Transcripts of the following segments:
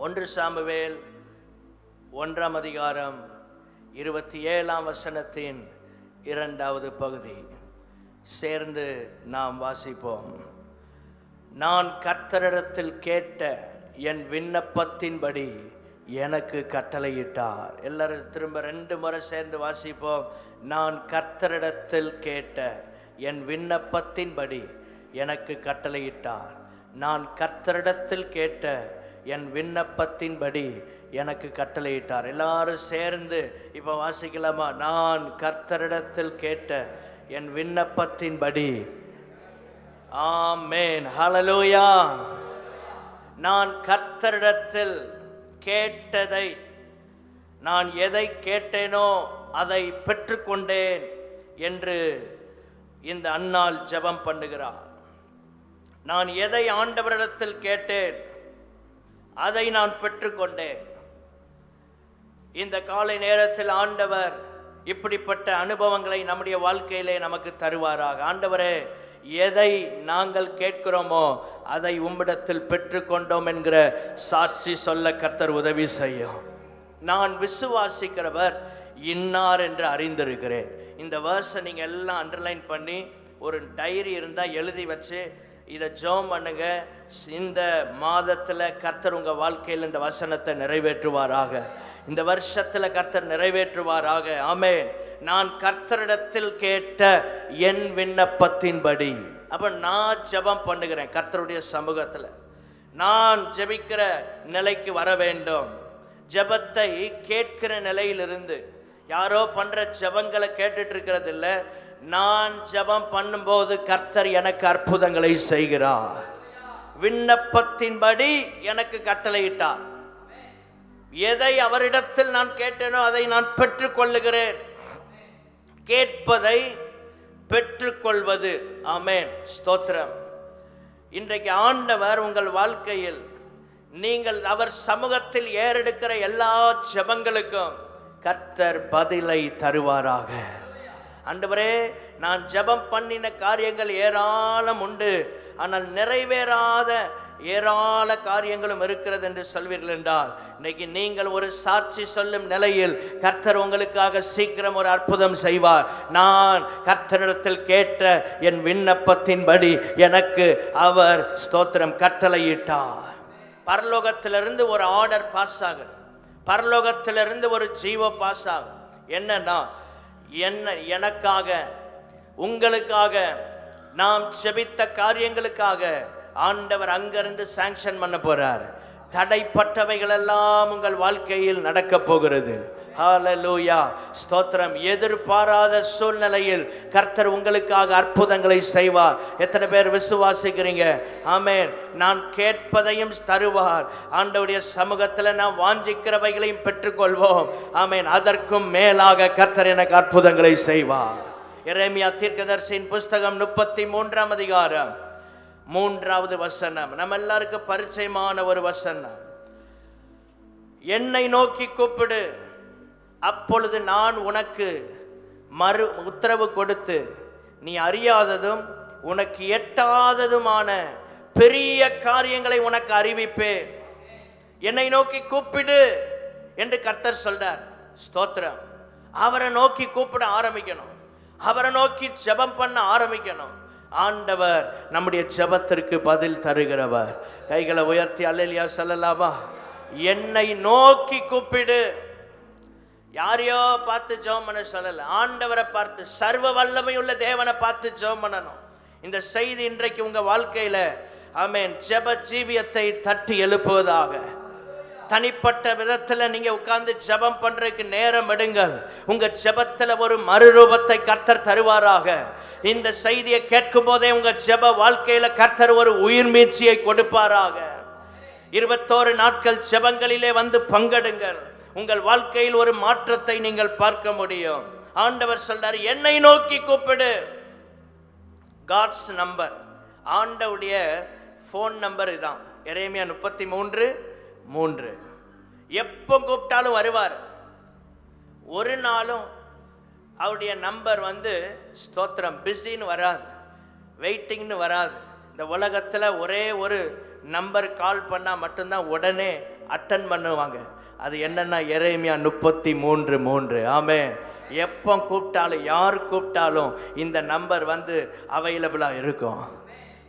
1 Samuel 1ஆம் அதிகாரம் 27ஆம் வசனத்தின் 2வது பகுதி சேர்ந்து நாம் வாசிப்போம். நான் கர்த்தரிடத்தில் கேட்ட என் விண்ணப்பத்தின்படி எனக்கு கட்டளையிட்டார். எல்லாரும் திரும்ப 2 முறை சேர்ந்து வாசிப்போம். நான் கர்த்தரிடத்தில் கேட்ட என் விண்ணப்பத்தின்படி எனக்கு கட்டளையிட்டார். நான் கர்த்தரிடத்தில் கேட்ட என் விண்ணப்பத்தின்படி எனக்கு கட்டளையிட்டார். எல்லாரும் சேர்ந்து இப்போ வாசிக்கலாமா? நான் கர்த்தரிடத்தில் கேட்ட என் விண்ணப்பத்தின்படி. ஆமென், ஹல்லேலூயா. நான் கர்த்தரிடத்தில் கேட்டதை, நான் எதை கேட்டேனோ அதை பெற்றுக்கொண்டேன் என்று இந்த அன்னாள் ஜெபம் பண்ணுகிறார். நான் எதை ஆண்டவரிடத்தில் கேட்டேன் அதை நான் பெற்றுக்கொண்டேன். இந்த காலை நேரத்தில் ஆண்டவர் இப்படிப்பட்ட அனுபவங்களை நம்முடைய வாழ்க்கையிலே நமக்கு தருவாராக. ஆண்டவரே, எதை நாங்கள் கேட்கிறோமோ அதை உம்மிடத்தில் பெற்றுக்கொண்டோம் என்கிற சாட்சி சொல்ல கர்த்தர் உதவி செய்யும். நான் விசுவாசிக்கிறவர் இன்னார் என்று அறிந்திருக்கிறேன். இந்த வேர்ஸை நீங்கள் எல்லாம் அண்டர்லைன் பண்ணி ஒரு டைரி இருந்தால் எழுதி வச்சு இதை ஜெபம் பண்ணுங்க. இந்த மாதத்தில் கர்த்தர் உங்கள் வாழ்க்கையில் இந்த வசனத்தை நிறைவேற்றுவாராக. இந்த வருஷத்தில் கர்த்தர் நிறைவேற்றுவாராக. ஆமென். நான் கர்த்தரிடத்தில் கேட்ட என் விண்ணப்பத்தின்படி. அப்போ நான் ஜெபம் பண்ணுகிறேன் கர்த்தருடைய சமூகத்தில். நான் ஜெபிக்கிற நிலைக்கு வர வேண்டும். ஜெபத்தை கேட்கிற நிலையிலிருந்து யாரோ பண்ணுற ஜெபங்களை கேட்டுட்டு இருக்கிறது இல்லை. நான் ஜெபம் பண்ணும்போது கர்த்தர் எனக்கு அற்புதங்களை செய்கிறார். விண்ணப்பத்தின்படி எனக்கு கட்டளையிட்டார். எதை அவரிடத்தில் நான் கேட்டேனோ அதை நான் பெற்றுக்கொள்ளுகிறேன். கேட்பதை பெற்றுக்கொள்வது. ஆமென், ஸ்தோத்திரம். இன்றைக்கு ஆண்டவர் உங்கள் வாழ்க்கையில் நீங்கள் அவர் சமூகத்தில் ஏறெடுக்கிற எல்லா ஜெபங்களுக்கும் கர்த்தர் பதிலை தருவாராக. ஆண்டவரே, நான் ஜெபம் பண்ணின காரியங்கள் ஏராளம் உண்டு, ஆனால் நிறைவேறாத ஏராள காரியங்களும் இருக்கிறது என்று சொல்வீர்கள் என்றால், இன்னைக்கு நீங்கள் ஒரு சாட்சி சொல்லும் நிலையில் கர்த்தர் உங்களுக்காக சீக்கிரம் ஒரு அற்புதம் செய்வார். நான் கர்த்தரிடத்தில் கேட்ட என் விண்ணப்பத்தின்படி எனக்கு அவர் ஸ்தோத்திரம் கட்டளையிட்டார். பரலோகத்திலிருந்து ஒரு ஆர்டர் பாஸ் ஆகுது. பரலோகத்திலிருந்து ஒரு ஜீவ பாஸ் ஆகும். என்னன்னா, எனக்காக உங்களுக்காக நாம் செபித்த காரியங்களுக்காக ஆண்டவர் அங்கிருந்து சாங்ஷன் பண்ண போறார். தடைப்பட்டவைகள் எல்லாம் உங்கள் வாழ்க்கையில் நடக்க போகிறது. ஹல்லேலூயா, ஸ்தோத்திரம். எதிர்பாராத சூழ்நிலையில் கர்த்தர் உங்களுக்காக அற்புதங்களை செய்வார். எத்தனை பேர் விசுவாசிக்கிறீங்க? ஆமென். நான் கேட்பதையும் தருவார். ஆண்டவருடைய சமூகத்தில் நாம் வாஞ்சிக்கிறவைகளையும் பெற்றுக்கொள்வோம். ஆமென். அதற்கும் மேலாக கர்த்தர் எனக்கு அற்புதங்களை செய்வார். எரேமியா தீர்க்கதரிசியின் புஸ்தகம் 33ஆம் அதிகாரம் 3வது வசனம் நம்ம எல்லாருக்கும் பரிச்சயமான ஒரு வசனம். என்னை நோக்கி கூப்பிடு, அப்பொழுது நான் உனக்கு மறு உத்தரவு கொடுத்து நீ அறியாததும் உனக்கு எட்டாததுமான பெரிய காரியங்களை உனக்கு அறிவிப்பேன். என்னை நோக்கி கூப்பிடு என்று கர்த்தர் சொல்றார். ஸ்தோத்திரம். அவரை நோக்கி கூப்பிட ஆரம்பிக்கணும். அவரை நோக்கி ஜெபம் பண்ண ஆரம்பிக்கணும். ஆண்டவர் நம்முடைய ஜெபத்திற்கு பதில் தருகிறவர். கைகளை உயர்த்தி அல்லேலூயா சொல்லலாமா? என்னை நோக்கி கூப்பிடு. யாரையோ பார்த்து ஜெபம் பண்ண சொல்லல, ஆண்டவரை பார்த்து, சர்வ வல்லமையுள்ள தேவனை பார்த்து ஜெபம் பண்ணணும். இந்த செய்தி இன்றைக்கு உங்க வாழ்க்கையில ஆமென் ஜெப ஜீவியத்தை தட்டி எழுப்புவதாக. தனிப்பட்ட விதத்தில் நீங்க உட்கார்ந்து ஜெபம் பண்றதுக்கு நேரம் எடுங்கள். உங்க ஜெபத்துல ஒரு மறுரூபத்தை கர்த்தர் தருவாராக. இந்த செய்தியை கேட்கும் போதே உங்க ஜெப வாழ்க்கையில கர்த்தர் ஒரு உயிர் மீட்சியை கொடுப்பாராக. 21 நாட்கள் ஜெபங்களிலே வந்து பங்கெடுங்கள். உங்கள் வாழ்க்கையில் ஒரு மாற்றத்தை நீங்கள் பார்க்க முடியும். ஆண்டவர் சொல்றார், என்னை நோக்கி கூப்பிடு. காட்ஸ் நம்பர், ஆண்டவுடைய ஃபோன் நம்பர் இதான். எரேமியா 33:3. எப்போ கூப்பிட்டாலும் வருவார். ஒரு நாளும் அவருடைய நம்பர் ஸ்தோத்திரம் பிஸின்னு வராது, வெயிட்டிங்னு வராது. இந்த உலகத்தில் ஒரே ஒரு நம்பர் கால் பண்ணால் மட்டும்தான் உடனே அட்டன் பண்ணுவாங்க. அது என்னன்னா எரேமியா 33:3. ஆமென். எப்போ கூப்பிட்டாலும், யார் கூப்பிட்டாலும் இந்த நம்பர் வந்து அவைலபிளாக இருக்கும்.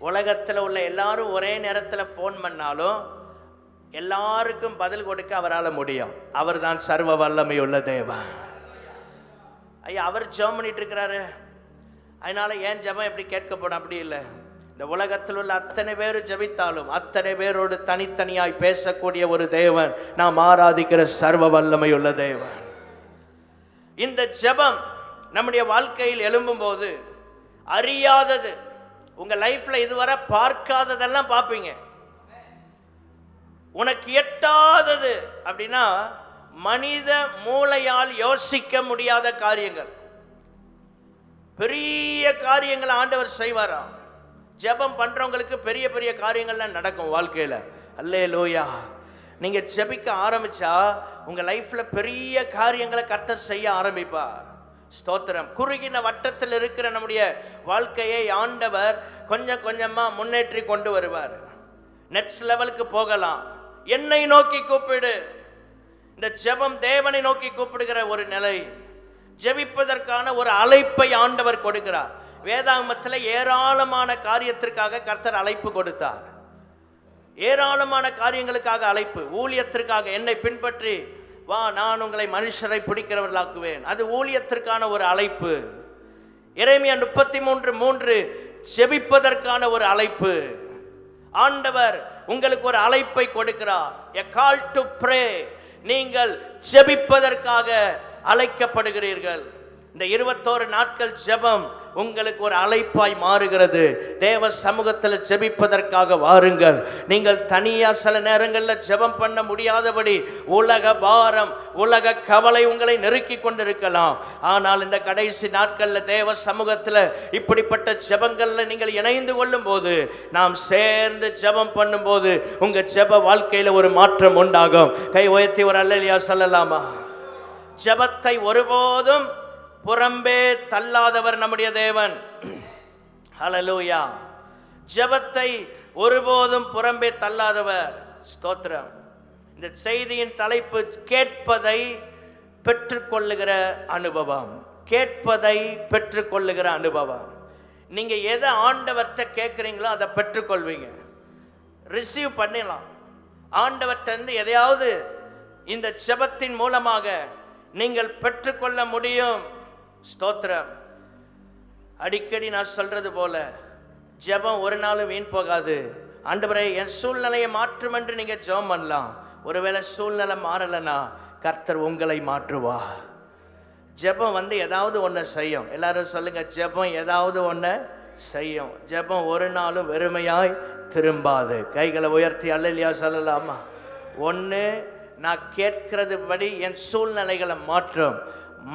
உலகத்தில் உள்ள எல்லாரும் ஒரே நேரத்தில் ஃபோன் பண்ணாலும் எல்லாருக்கும் பதில் கொடுக்க அவரால் முடியும். அவர் தான் சர்வ வல்லமை உள்ள தேவன். ஐயா, அவர் ஜெபம் பண்ணிட்டு இருக்கிறாரு, அதனால ஏன் ஜெபம் எப்படி கேட்கப்படும்? அப்படி இல்லை. இந்த உலகத்தில் உள்ள அத்தனை பேர் ஜெபித்தாலும் அத்தனை பேரோடு தனித்தனியாய் பேசக்கூடிய ஒரு தேவன் நாம் ஆராதிக்கிற சர்வ வல்லமை உள்ள தேவன். இந்த ஜெபம் நம்முடைய வாழ்க்கையில் எழும்பும் போது அறியாதது, உங்க லைஃப்ல இதுவரை பார்க்காததெல்லாம் பார்ப்பீங்க. உனக்கு எட்டாதது அப்படின்னா மனித மூளையால் யோசிக்க முடியாத காரியங்கள், பெரிய காரியங்கள் ஆண்டவர் செய்வாராம். ஜெபம் பண்றவங்களுக்கு பெரிய பெரிய காரியங்கள்லாம் நடக்கும் வாழ்க்கையில. அல்லேலூயா. நீங்க ஜெபிக்க ஆரம்பிச்சா உங்க லைஃப்ல பெரிய காரியங்களை கர்த்தர் செய்ய ஆரம்பிப்பார். ஸ்தோத்திரம். குறுகின வட்டத்தில் இருக்கிற நம்முடைய வாழ்க்கையை ஆண்டவர் கொஞ்சம் கொஞ்சமா முன்னேற்றி கொண்டு வருவார். நெக்ஸ்ட் லெவலுக்கு போகலாம். என்னை நோக்கி கூப்பிடு. இந்த ஜெபம் தேவனை நோக்கி கூப்பிடுகிற ஒரு நிலை. ஜெபிப்பதற்கான ஒரு அழைப்பை ஆண்டவர் கொடுக்கிறார். வேதாகமத்தில் ஏராளமான காரியத்திற்காக கர்த்தர் அழைப்பு கொடுத்தார். ஏராளமான காரியங்களுக்காக அழைப்பு. ஊழியத்திற்காக என்னை பின்பற்றி வா, நான் உங்களை மனுஷரை பிடிக்கிறவர்களாக்குவேன். அது ஊழியத்திற்கான ஒரு அழைப்பு. எரேமியா 33:3 ஜெபிப்பதற்கான ஒரு அழைப்பு. ஆண்டவர் உங்களுக்கு ஒரு அழைப்பை கொடுக்கிறார். a call to pray. நீங்கள் ஜெபிப்பதற்காக அழைக்கப்படுகிறீர்கள். இந்த 21 நாட்கள் ஜெபம் உங்களுக்கு ஒரு அழைப்பாய் மாறுகிறது. தேவ சமூகத்தில் ஜெபிப்பதற்காக வாருங்கள். நீங்கள் தனியா சில நேரங்களில் ஜெபம் பண்ண முடியாதபடி உலக பாரம், உலக கவலை உங்களை நெருக்கி கொண்டிருக்கலாம். ஆனால் இந்த கடைசி நாட்களில் தேவ சமூகத்தில் இப்படிப்பட்ட ஜெபங்களில் நீங்கள் இணைந்து கொள்ளும் போது, நாம் சேர்ந்து ஜெபம் பண்ணும் போது உங்க ஜெப வாழ்க்கையில் ஒரு மாற்றம் உண்டாகும். கை உயர்த்தி ஒரு அல்லேலூயா சொல்லலாமா? ஜெபத்தை ஒருபோதும் புறம்பே தள்ளாதவர் நம்முடைய தேவன். ஹல்லேலூயா. ஜெபத்தை ஒருபோதும் புறம்பே தள்ளாதவர். ஸ்தோத்திரம். இந்த செய்தியின் தலைப்பு கேட்பதை பெற்றுக்கொள்ளுகிற அனுபவம். கேட்பதை பெற்றுக்கொள்ளுகிற அனுபவம். நீங்க எதை ஆண்டவர்கிட்ட கேட்குறீங்களோ அதை பெற்றுக்கொள்வீங்க. ரிசீவ் பண்ணலாம். ஆண்டவர்கிட்ட இருந்து எதையாவது இந்த ஜெபத்தின் மூலமாக நீங்கள் பெற்றுக்கொள்ள முடியும். ஸ்தோத்திரம். அடிக்கடி நான் சொல்றது போல ஜெபம் ஒரு நாளும் வீண் போகாது. ஆண்டவரே என் சூழ்நிலையை மாற்றும் என்று நீங்க ஜெபம் பண்ணலாம். ஒருவேளை சூழ்நிலை மாறலைன்னா கர்த்தர் உங்களை மாற்றுவா. ஜெபம் வந்து ஏதாவது ஒன்று செய்யும். எல்லாரும் சொல்லுங்க, ஜெபம் ஏதாவது ஒன்று செய்யும். ஜெபம் ஒரு நாளும் வெறுமையாய் திரும்பாது. கைகளை உயர்த்தி அல்லேலூயா சொல்லலாமா? ஒன்று, நான் கேட்கிறது படி என் சூழ்நிலைகளை மாற்றும்,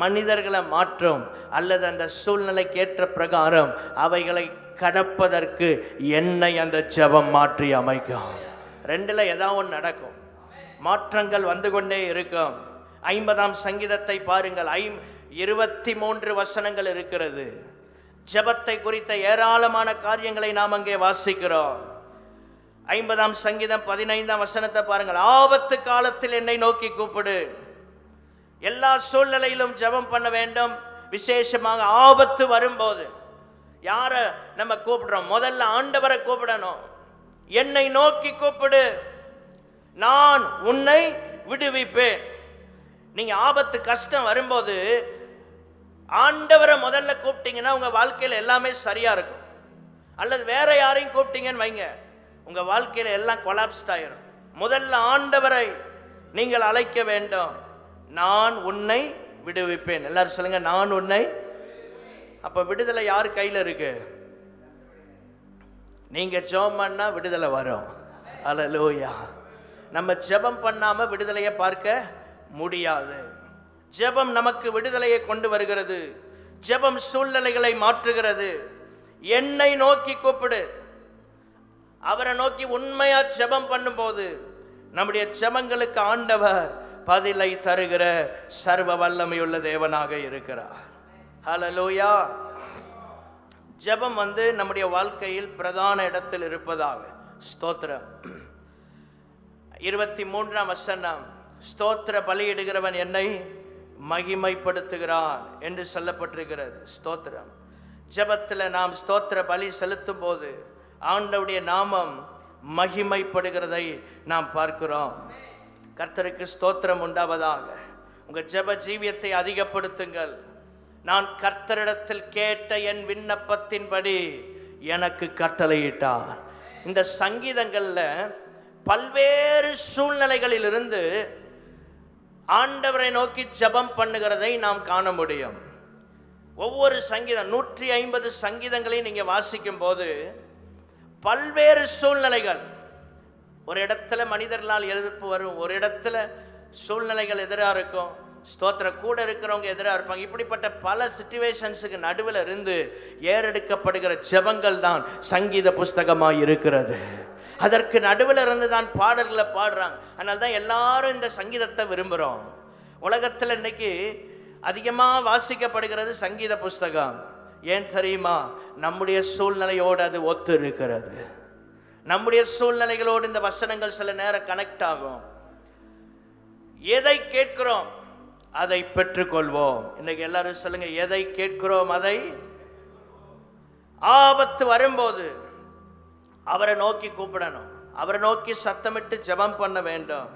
மனிதர்களை மாற்றும், அல்லது அந்த சூழ்நிலைக்கு ஏற்ற பிரகாரம் அவைகளை கடப்பதற்கு என்னை அந்த ஜெபம் மாற்றி அமைக்கும். ரெண்டில் ஏதாவது ஒன்று நடக்கும். மாற்றங்கள் வந்து கொண்டே இருக்கும். 50ஆம் சங்கீதத்தை பாருங்கள். 23 வசனங்கள் இருக்கிறது. ஜெபத்தை குறித்த ஏராளமான காரியங்களை நாம் அங்கே வாசிக்கிறோம். 50ஆம் சங்கீதம் 15ஆம் வசனத்தை பாருங்கள். ஆபத்து காலத்தில் என்னை நோக்கி கூப்பிடு. எல்லா சூழ்நிலையிலும் ஜெபம் பண்ண வேண்டும். விசேஷமாக ஆபத்து வரும்போது யாரை நம்ம கூப்பிடுறோம்? முதல்ல ஆண்டவரை கூப்பிடணும். என்னை நோக்கி கூப்பிடு, நான் உன்னை விடுவிப்பேன். நீங்க ஆபத்து கஷ்டம் வரும்போது ஆண்டவரை முதல்ல கூப்பிட்டீங்கன்னா உங்க வாழ்க்கையில் எல்லாமே சரியா இருக்கும். அல்லது வேற யாரையும் கூப்பிட்டீங்கன்னு வைங்க, உங்க வாழ்க்கையில எல்லாம் கொலாப்ஸ்ட் ஆயிரும். முதல்ல ஆண்டவரை நீங்கள் அழைக்க வேண்டும். நான் உன்னை விடுவிப்பேன். எல்லாரும் சொல்லுங்க, நான் உன்னை. அப்ப விடுதலை யார் கையில் இருக்கு? நீங்க ஜெபம் பண்ணா விடுதலை வரும். அல்லேலூயா. நம்ம ஜெபம் பண்ணாம விடுதலையை பார்க்க முடியாது. ஜெபம் நமக்கு விடுதலையை கொண்டு வருகிறது. ஜெபம் சூழ்நிலைகளை மாற்றுகிறது. என்னை நோக்கி கூப்பிடு. அவரை நோக்கி உண்மையா ஜெபம் பண்ணும்போது நம்முடைய ஜெபங்களுக்கு ஆண்டவர் பதிலை தருகிற சர்வ வல்லமையுள்ள தேவனாக இருக்கிறார். ஹல்லேலூயா. ஜெபம் வந்து நம்முடைய வாழ்க்கையில் பிரதான இடத்தில் இருப்பதாக. ஸ்தோத்திரம். 23ஆம் வசனம், ஸ்தோத்திர பலியிடுகிறவன் என்னை மகிமைப்படுத்துகிறான் என்று சொல்லப்பட்டிருக்கிறது. ஸ்தோத்திரம். ஜெபத்தில் நாம் ஸ்தோத்திர பலி செலுத்தும் போது ஆண்டவருடைய நாமம் மகிமைப்படுகிறதை நாம் பார்க்கிறோம். கர்த்தருக்கு ஸ்தோத்திரம் உண்டாவதாக. உங்கள் ஜெப ஜீவியத்தை அதிகப்படுத்துங்கள். நான் கர்த்தரிடத்தில் கேட்ட என் விண்ணப்பத்தின்படி எனக்கு கட்டளையிட்டார். இந்த சங்கீதங்களில் பல்வேறு சூழ்நிலைகளிலிருந்து ஆண்டவரை நோக்கி ஜெபம் பண்ணுகிறதை நாம் காண முடியும். ஒவ்வொரு சங்கீதம் 150 சங்கீதங்களையும் நீங்கள் வாசிக்கும் போது பல்வேறு சூழ்நிலைகள், ஒரு இடத்துல மனிதர்களால் எதிர்ப்பு வரும், ஒரு இடத்துல சூழ்நிலைகள் எதிராக இருக்கும், ஸ்தோத்திர கூட இருக்கிறவங்க எதிராக இருப்பாங்க. இப்படிப்பட்ட பல சிச்சுவேஷன்ஸுக்கு நடுவில் இருந்து ஏறெடுக்கப்படுகிற ஜெபங்கள் தான் சங்கீத புஸ்தகமாக இருக்கிறது. அதற்கு நடுவில் இருந்து தான் பாடல்களை பாடுறாங்க. அதனால தான் எல்லாரும் இந்த சங்கீதத்தை விரும்புகிறோம். உலகத்தில் இன்னைக்கு அதிகமாக வாசிக்கப்படுகிறது சங்கீத புஸ்தகம். ஏன் தெரியுமா? நம்முடைய சூழ்நிலையோடு அது ஒத்து இருக்கிறது. நம்முடைய சூழ்நிலைகளோடு இந்த வசனங்கள் சில நேரம் கனெக்ட் ஆகும். எதை கேட்கிறோம் அதை பெற்றுக்கொள்வோம். இன்னைக்கு எல்லாரும் சொல்லுங்க, எதை கேட்கிறோம் அதை. ஆபத்து வரும்போது அவரை நோக்கி கூப்பிடணும், அவரை நோக்கி சத்தமிட்டு ஜெபம் பண்ண வேண்டும்.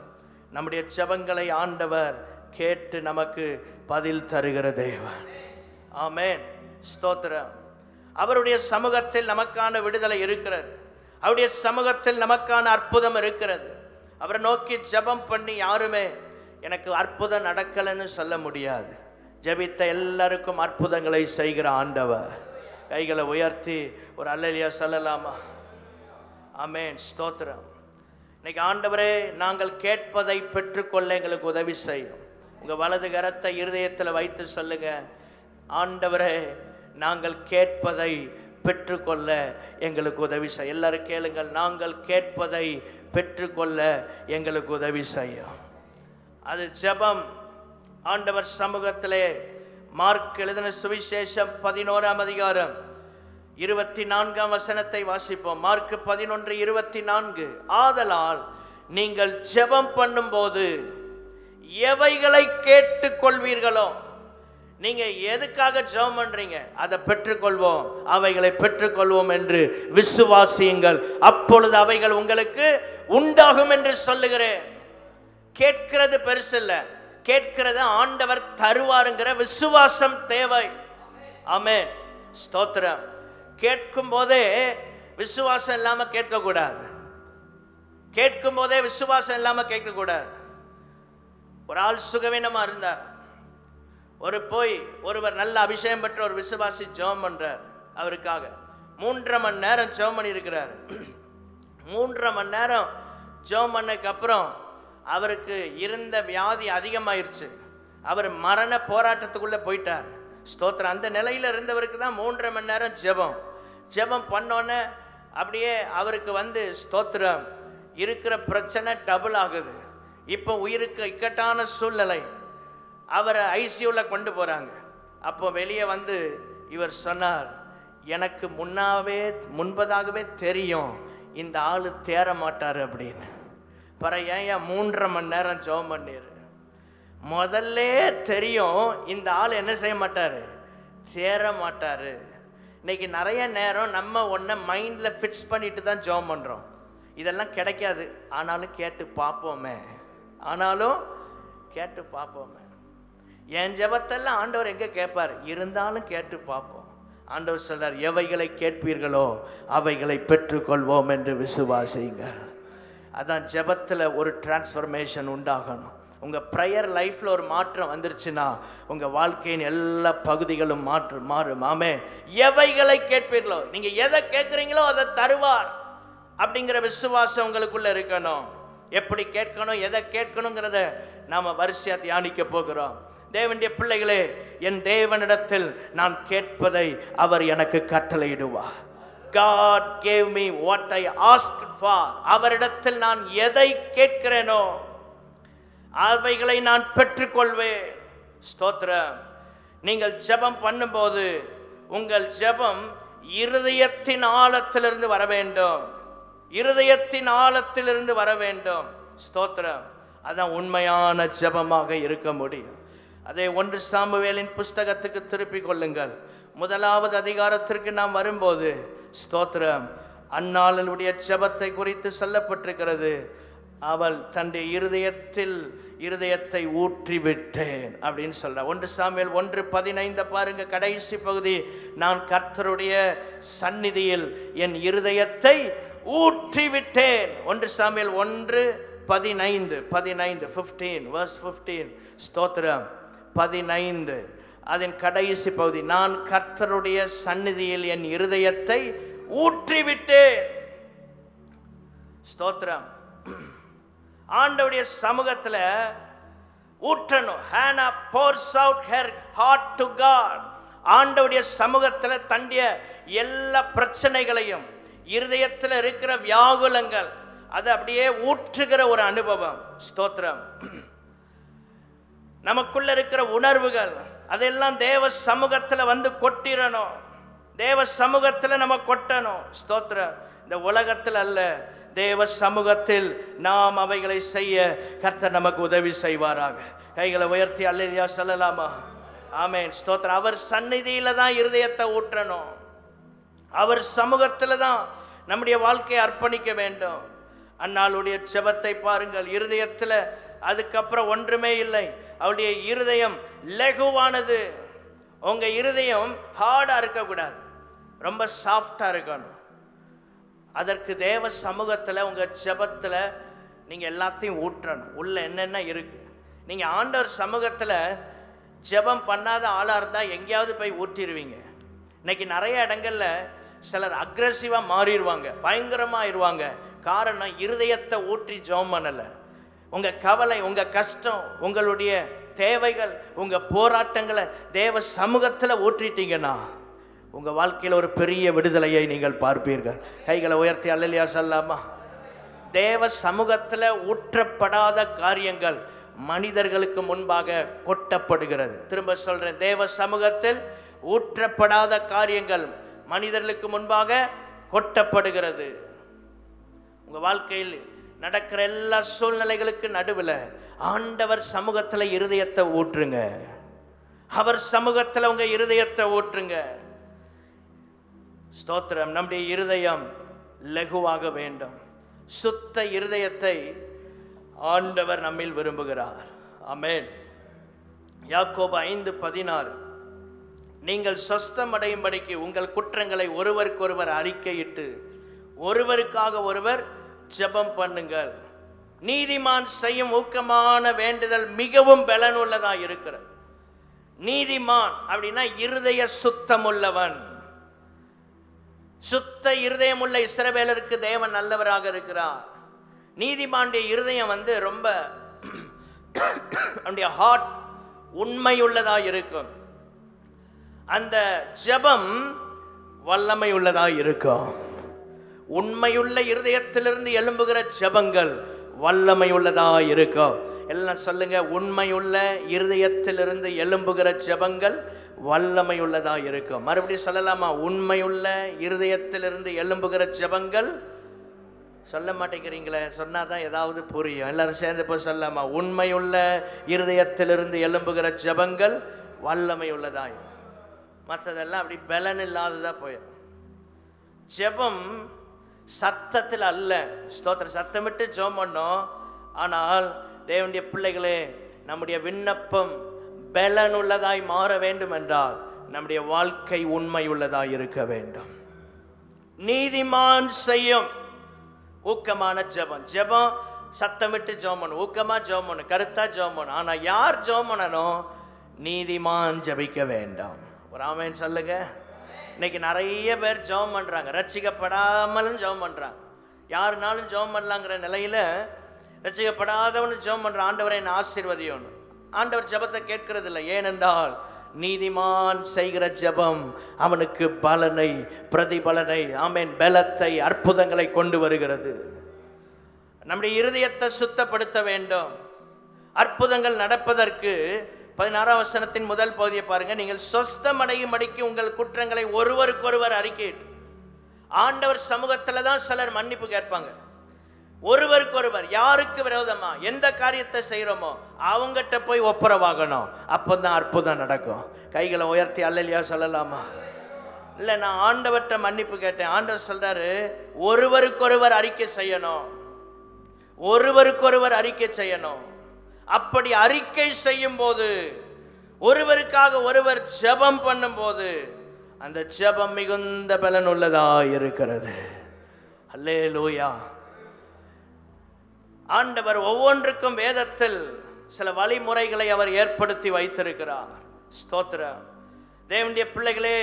நம்முடைய ஜெபங்களை ஆண்டவர் கேட்டு நமக்கு பதில் தருகிற தேவன். ஆமென், ஸ்தோத்திரம். அவருடைய சமூகத்தில் நமக்கான விடுதலை இருக்கிறது. அவருடைய சமூகத்தில் நமக்கான அற்புதம் இருக்கிறது. அவரை நோக்கி ஜெபம் பண்ணி யாருமே எனக்கு அற்புதம் நடக்கலைன்னு சொல்ல முடியாது. ஜெபித்த எல்லாருக்கும் அற்புதங்களை செய்கிற ஆண்டவர். கைகளை உயர்த்தி ஒரு அல்லேலூயா சொல்லலாமா? ஆமென், ஸ்தோத்திரம். இன்னைக்கு ஆண்டவரே, நாங்கள் கேட்பதை பெற்றுக்கொள்ள எங்களுக்கு உதவி செய்யும். உங்கள் வலது கரத்தை இருதயத்தில் வைத்து சொல்லுங்க, ஆண்டவரே நாங்கள் கேட்பதை பெற்றுக்கொள்ள எங்களுக்கு உதவி செய்யும். எல்லாரும் கேளுங்கள், நாங்கள் கேட்பதை பெற்றுக்கொள்ள எங்களுக்கு உதவி செய்யும். அது ஜெபம். ஆண்டவர் சமூகத்திலே மார்க் எழுதின சுவிசேஷம் 11ஆம் அதிகாரம் 24ஆம் வசனத்தை வாசிப்போம். மார்க் 11:24. ஆதலால் நீங்கள் ஜெபம் பண்ணும்போது எவைகளை கேட்டுக் கொள்வீர்களோ, நீங்க எதுக்காக ஜெபம் பண்றீங்க அதை பெற்றுக்கொள்வோம், அவைகளை பெற்றுக்கொள்வோம் என்று விசுவாசியுங்கள், அப்பொழுது அவைகள் உங்களுக்கு உண்டாகும் என்று சொல்லுகிறேன். கேட்கிறது பெருசு இல்ல, கேட்கிறது ஆண்டவர் தருவாருங்கிற விசுவாசம் தேவை. ஆமென், ஸ்தோத்திரம். கேட்கும் போதே விசுவாசம் இல்லாம கேட்கக்கூடாது. கேட்கும் போதே விசுவாசம் இல்லாம கேட்கக்கூடாது. ஒரு ஆள் சுகவீனமா இருந்தார். ஒருவர் நல்ல அபிஷேகம் பெற்ற ஒரு விசுவாசி ஜெபம் பண்றார். அவருக்காக 3.5 மணி நேரம் ஜெபம் பண்ணி இருக்கிறார். 3.5 மணி நேரம் ஜெபம் பண்ணதுக்கு அப்புறம் அவருக்கு இருந்த வியாதி அதிகமாயிருச்சு. அவர் மரண போராட்டத்துக்குள்ள போயிட்டார். ஸ்தோத்திரம். அந்த நிலையில இருந்தவருக்கு தான் 3.5 மணி நேரம் ஜெபம் பண்ணோன்னே அப்படியே அவருக்கு ஸ்தோத்திரம் இருக்கிற பிரச்சனை டபுள் ஆகுது. இப்போ உயிருக்கு இக்கட்டான சூழ்நிலை. அவரை ஐசியூவில் கொண்டு போகிறாங்க. அப்போ வெளியே இவர் சொன்னார், எனக்கு முன்பதாகவே தெரியும் இந்த ஆள் தேற மாட்டார் அப்படின்னு. ஏன் 3.5 மணி நேரம் ஜெபம் பண்ணிரு? முதல்ல தெரியும் இந்த ஆள் என்ன செய்ய மாட்டார், தேற மாட்டார். இன்னைக்கு நிறைய நேரம் நம்ம ஒன்றை மைண்டில் ஃபிக்ஸ் பண்ணிட்டு தான் ஜெபம் பண்ணுறோம். இதெல்லாம் கிடைக்காது, ஆனாலும் கேட்டு பார்ப்போமே, என் ஜெபத்தெல்லாம் ஆண்டவர் எங்கே கேட்பார், இருந்தாலும் கேட்டு பார்ப்போம். ஆண்டவர் சொல்றார், எவைகளை கேட்பீர்களோ அவைகளை பெற்றுக்கொள்வோம் என்று விசுவாசியுங்கள். அதான் ஜெபத்தில் ஒரு டிரான்ஸ்ஃபர்மேஷன் உண்டாகணும். உங்கள் ப்ரேயர் லைஃப்பில் ஒரு மாற்றம் வந்துருச்சுன்னா உங்கள் வாழ்க்கையின் எல்லா பகுதிகளும் மாறும். ஆமே, எவைகளை கேட்பீர்களோ, நீங்கள் எதை கேட்குறீங்களோ அதை தருவார் அப்படிங்கிற விசுவாசம் உங்களுக்குள்ளே இருக்கணும். எப்படி கேட்கணும், எதை கேட்கணுங்கிறத நாம் வரிசையாக தியானிக்க போகிறோம். தேவனுடைய பிள்ளைகளே, என் தேவனிடத்தில் நான் கேட்பதை அவர் எனக்கு கட்டளையிடுவார். God gave me what I asked for. அவரிடத்தில் நான் எதை கேட்கிறேனோ அவைகளை நான் பெற்றுக்கொள்வேன். ஸ்தோத்திரம். நீங்கள் ஜெபம் பண்ணும்போது உங்கள் ஜெபம் இருதயத்தின் ஆழத்திலிருந்து வர வேண்டும். இருதயத்தின் ஆழத்திலிருந்து வர வேண்டும். ஸ்தோத்திரம். அதான் உண்மையான ஜெபமாக இருக்க முடியும். அதே 1 சாமுவேலின் புஸ்தகத்துக்கு திருப்பிக் கொள்ளுங்கள். 1வது அதிகாரத்திற்கு நாம் வரும்போது ஸ்தோத்திரம், அன்னாளுடைய ஜெபத்தை குறித்து சொல்லப்பட்டிருக்கிறது. அவள் தன்னுடைய இருதயத்தை ஊற்றிவிட்டேன் அப்படின்னு சொல்ற. 1 சாமுவேல் 1:15 பாருங்க, கடைசி பகுதி. நான் கர்த்தருடைய சந்நிதியில் என் இருதயத்தை ஊற்றிவிட்டேன். 1 சாமுவேல் 1:15 15 ஸ்தோத்திரம் 15 அதன் கடைசி பகுதி. நான் கர்த்தருடைய சந்நிதியில் என் இருதயத்தை ஊற்றிவிட்டேன். ஸ்தோத்திரம். ஆண்டவருடைய சமூகத்துல ஊற்றணும். Hannah pours out her heart to God. ஆண்டவருடைய சமூகத்துல தன்னுடைய எல்லா பிரச்சனைகளையும், இருதயத்தில் இருக்கிற வியாகுலங்கள், அதை அப்படியே ஊற்றுகிற ஒரு அனுபவம். ஸ்தோத்திரம். நமக்குள்ள இருக்கிற உணர்வுகள் அதெல்லாம் தேவ சமூகத்துல வந்து கொட்டிரணும். தேவ சமூகத்துல நம்ம கொட்டணும். ஸ்தோத்திரம். இந்த உலகத்தில் அல்ல, தேவ சமூகத்தில் நாம் அவைகளை செய்ய கர்த்தர் நமக்கு உதவி செய்வாராக. கைகளை உயர்த்தி அல்லேலூயா சொல்லலாமா? ஆமென். ஸ்தோத்திரம். அவர் சந்நிதியில தான் இருதயத்தை ஊற்றணும். அவர் சமூகத்துல தான் நம்முடைய வாழ்க்கையை அர்ப்பணிக்க வேண்டும். அன்னாளுடைய ஜெபத்தை பாருங்கள். இருதயத்துல அதுக்கப்புறம் ஒன்றுமே இல்லை. அவளுடைய இருதயம் லகுவானது. உங்க இருதயம் ஹார்டா இருக்கக்கூடாது, ரொம்ப சாஃப்டா இருக்கணும். அதற்கு தேவ சமூகத்தில் உங்கள் ஜெபத்தில் நீங்கள் எல்லாத்தையும் ஊற்றணும். உள்ள என்னென்ன இருக்குது. நீங்கள் ஆண்டவர் சமூகத்தில் ஜெபம் பண்ணாத ஆளாக இருந்தால் எங்கேயாவது போய் ஊற்றிடுவீங்க. இன்னைக்கு நிறைய இடங்களில் சிலர் அக்ரெசிவாக மாறிடுவாங்க, பயங்கரமாகிடுவாங்க. காரணம், இருதயத்தை ஊற்றி ஜெபம் பண்ணலை. உங்கள் கவலை, உங்கள் கஷ்டம், உங்களுடைய தேவைகள், உங்கள் போராட்டங்களை தேவ சமூகத்தில் ஊற்றிட்டீங்கன்னா உங்கள் வாழ்க்கையில் ஒரு பெரிய விடுதலையை நீங்கள் பார்ப்பீர்கள். கைகளை உயர்த்தி அல்லேலூயா சொல்லலாமா? தேவ சமூகத்தில் ஊற்றப்படாத காரியங்கள் மனிதர்களுக்கு முன்பாக கொட்டப்படுகிறது. திரும்ப சொல்கிறேன், தேவ சமூகத்தில் ஊற்றப்படாத காரியங்கள் மனிதர்களுக்கு முன்பாக கொட்டப்படுகிறது. உங்கள் வாழ்க்கையில் நடக்கிற எல்லா சூழ்நிலைகளுக்கு நடுவில் ஆண்டவர் சமூகத்தில் இருதயத்தை ஊற்றுங்க. அவர் சமூகத்தில் உங்கள் இருதயத்தை ஊற்றுங்க. ஸ்தோத்திரம். நம்முடைய இருதயம் லகுவாக வேண்டும். சுத்த இருதயத்தை ஆண்டவர் நம்மில் விரும்புகிறார். ஆமென். யாக்கோபு 5:16 நீங்கள் சொஸ்தம் அடையும்படிக்கு உங்கள் குற்றங்களை ஒருவருக்கொருவர் அறிக்கையிட்டு ஒருவருக்காக ஒருவர் ஜெபம் பண்ணுங்கள். நீதிமான் செய்யும் ஊக்கமான வேண்டுதல் மிகவும் பலனுள்ளதாக இருக்கிறது. நீதிமான் அப்படின்னா இருதய சுத்தமுள்ளவன். சுத்த இருதயம் உள்ள இஸ்ரவேலருக்கு தேவன் நல்லவராக இருக்கிறார். நீதிமானுடைய இருதயம் ரொம்ப அவனுடைய ஹார்ட் உண்மையுள்ளதாக இருக்கும். அந்த ஜெபம் வல்லமை உள்ளதாக இருக்கும். உண்மையுள்ள இருதயத்திலிருந்து எழும்புகிற ஜெபங்கள் வல்லமை உள்ளதாக இருக்கும். எல்லாம் சொல்லுங்க, உண்மையுள்ள இருதயத்திலிருந்து எழும்புகிற ஜெபங்கள் வல்லமை உள்ளதாக இருக்கும். மறுபடியும் சொல்லலாமா? உண்மையுள்ள இருதயத்திலிருந்து எழும்புகிற ஜெபங்கள். சொல்ல மாட்டேங்கிறீங்களே, சொன்னாதான் ஏதாவது புரியும். எல்லாரும் சேர்ந்து போய் சொல்லலாமா? உண்மையுள்ள இருதயத்திலிருந்து எழும்புகிற ஜெபங்கள் வல்லமை உள்ளதாக. மற்றதெல்லாம் அப்படி பலன் இல்லாததா போயிடும். ஜெபம் சத்தத்தில் அல்ல. ஸ்தோத்திரம். சத்தமிட்டு ஜெபம் பண்ணோம். ஆனால் தேவனுடைய பிள்ளைகளே, நம்முடைய விண்ணப்பம் பலனுள்ளதாய் மாற வேண்டும் என்றால் நம்முடைய வாழ்க்கை உண்மை உள்ளதாய் இருக்க வேண்டும். நீதிமான் செய்யும் ஊக்கமான ஜெபம். ஜெபம் சத்தமிட்டு ஜெபம் பண்ணணும், ஊக்கமா ஜெபம் பண்ணணும், கருத்தா ஜெபம் பண்ணணும். ஆனா யார் ஜெபம் பண்ணணும்? நீதிமான் ஜெபிக்க வேண்டாம். ஒரு ஆமென் சொல்லுங்க. இன்னைக்கு நிறைய பேர் ஜெபம் பண்றாங்க, ரட்சிக்கப்படாமலும் ஜெபம் பண்றாங்க. யாருனாலும் ஜெபம் பண்ணலாங்கிற நிலையில ரட்சிக்கப்படாதவனு ஜெபம் பண்ற. ஆண்டவரை என்னை ஆசீர்வதியும். ஆண்டவர் ஜெபத்தை கேட்கிறது இல்லை. ஏனென்றால் நீதிமான் செய்கிற ஜெபம் அவனுக்கு பலனை, பிரதிபலனை, ஆமென், பலத்தை, அற்புதங்களை கொண்டு வருகிறது. நம்முடைய இருதயத்தை சுத்தப்படுத்த வேண்டும். அற்புதங்கள் நடப்பதற்கு 16ஆம் வசனத்தின் முதல் பகுதியை பாருங்க. நீங்கள் சொஸ்தம் அடையும்படிக்கு உங்கள் குற்றங்களை ஒருவருக்கொருவர் அறிக்கையிட்டு. ஆண்டவர் சமூகத்தில் தான் சிலர் மன்னிப்பு கேட்பாங்க. ஒருவருக்கொருவர் யாருக்கு விரோதமா எந்த காரியத்தை செய்கிறோமோ அவங்ககிட்ட போய் ஒப்புரவாகணும். அப்போதான் அற்புதம் நடக்கும். கைகளை உயர்த்தி அல்லேலூயா சொல்லலாமா? இல்லை, நான் ஆண்டவர்கிட்ட மன்னிப்பு கேட்டேன். ஆண்டவர் சொல்றாரு, ஒருவருக்கொருவர் அறிக்கை செய்யணும், ஒருவருக்கொருவர் அறிக்கை செய்யணும். அப்படி அறிக்கை செய்யும் போது, ஒருவருக்காக ஒருவர் ஜெபம் பண்ணும் போது, அந்த ஜெபம் மிகுந்த பலன் உள்ளதா இருக்கிறது. அல்லேலூயா. ஆண்டவர் ஒவ்வொன்றுக்கும் வேதத்தில் சில வழிமுறைகளை அவர் ஏற்படுத்தி வைத்திருக்கிறார். ஸ்தோத்திரம். தேவனுடைய பிள்ளைகளே,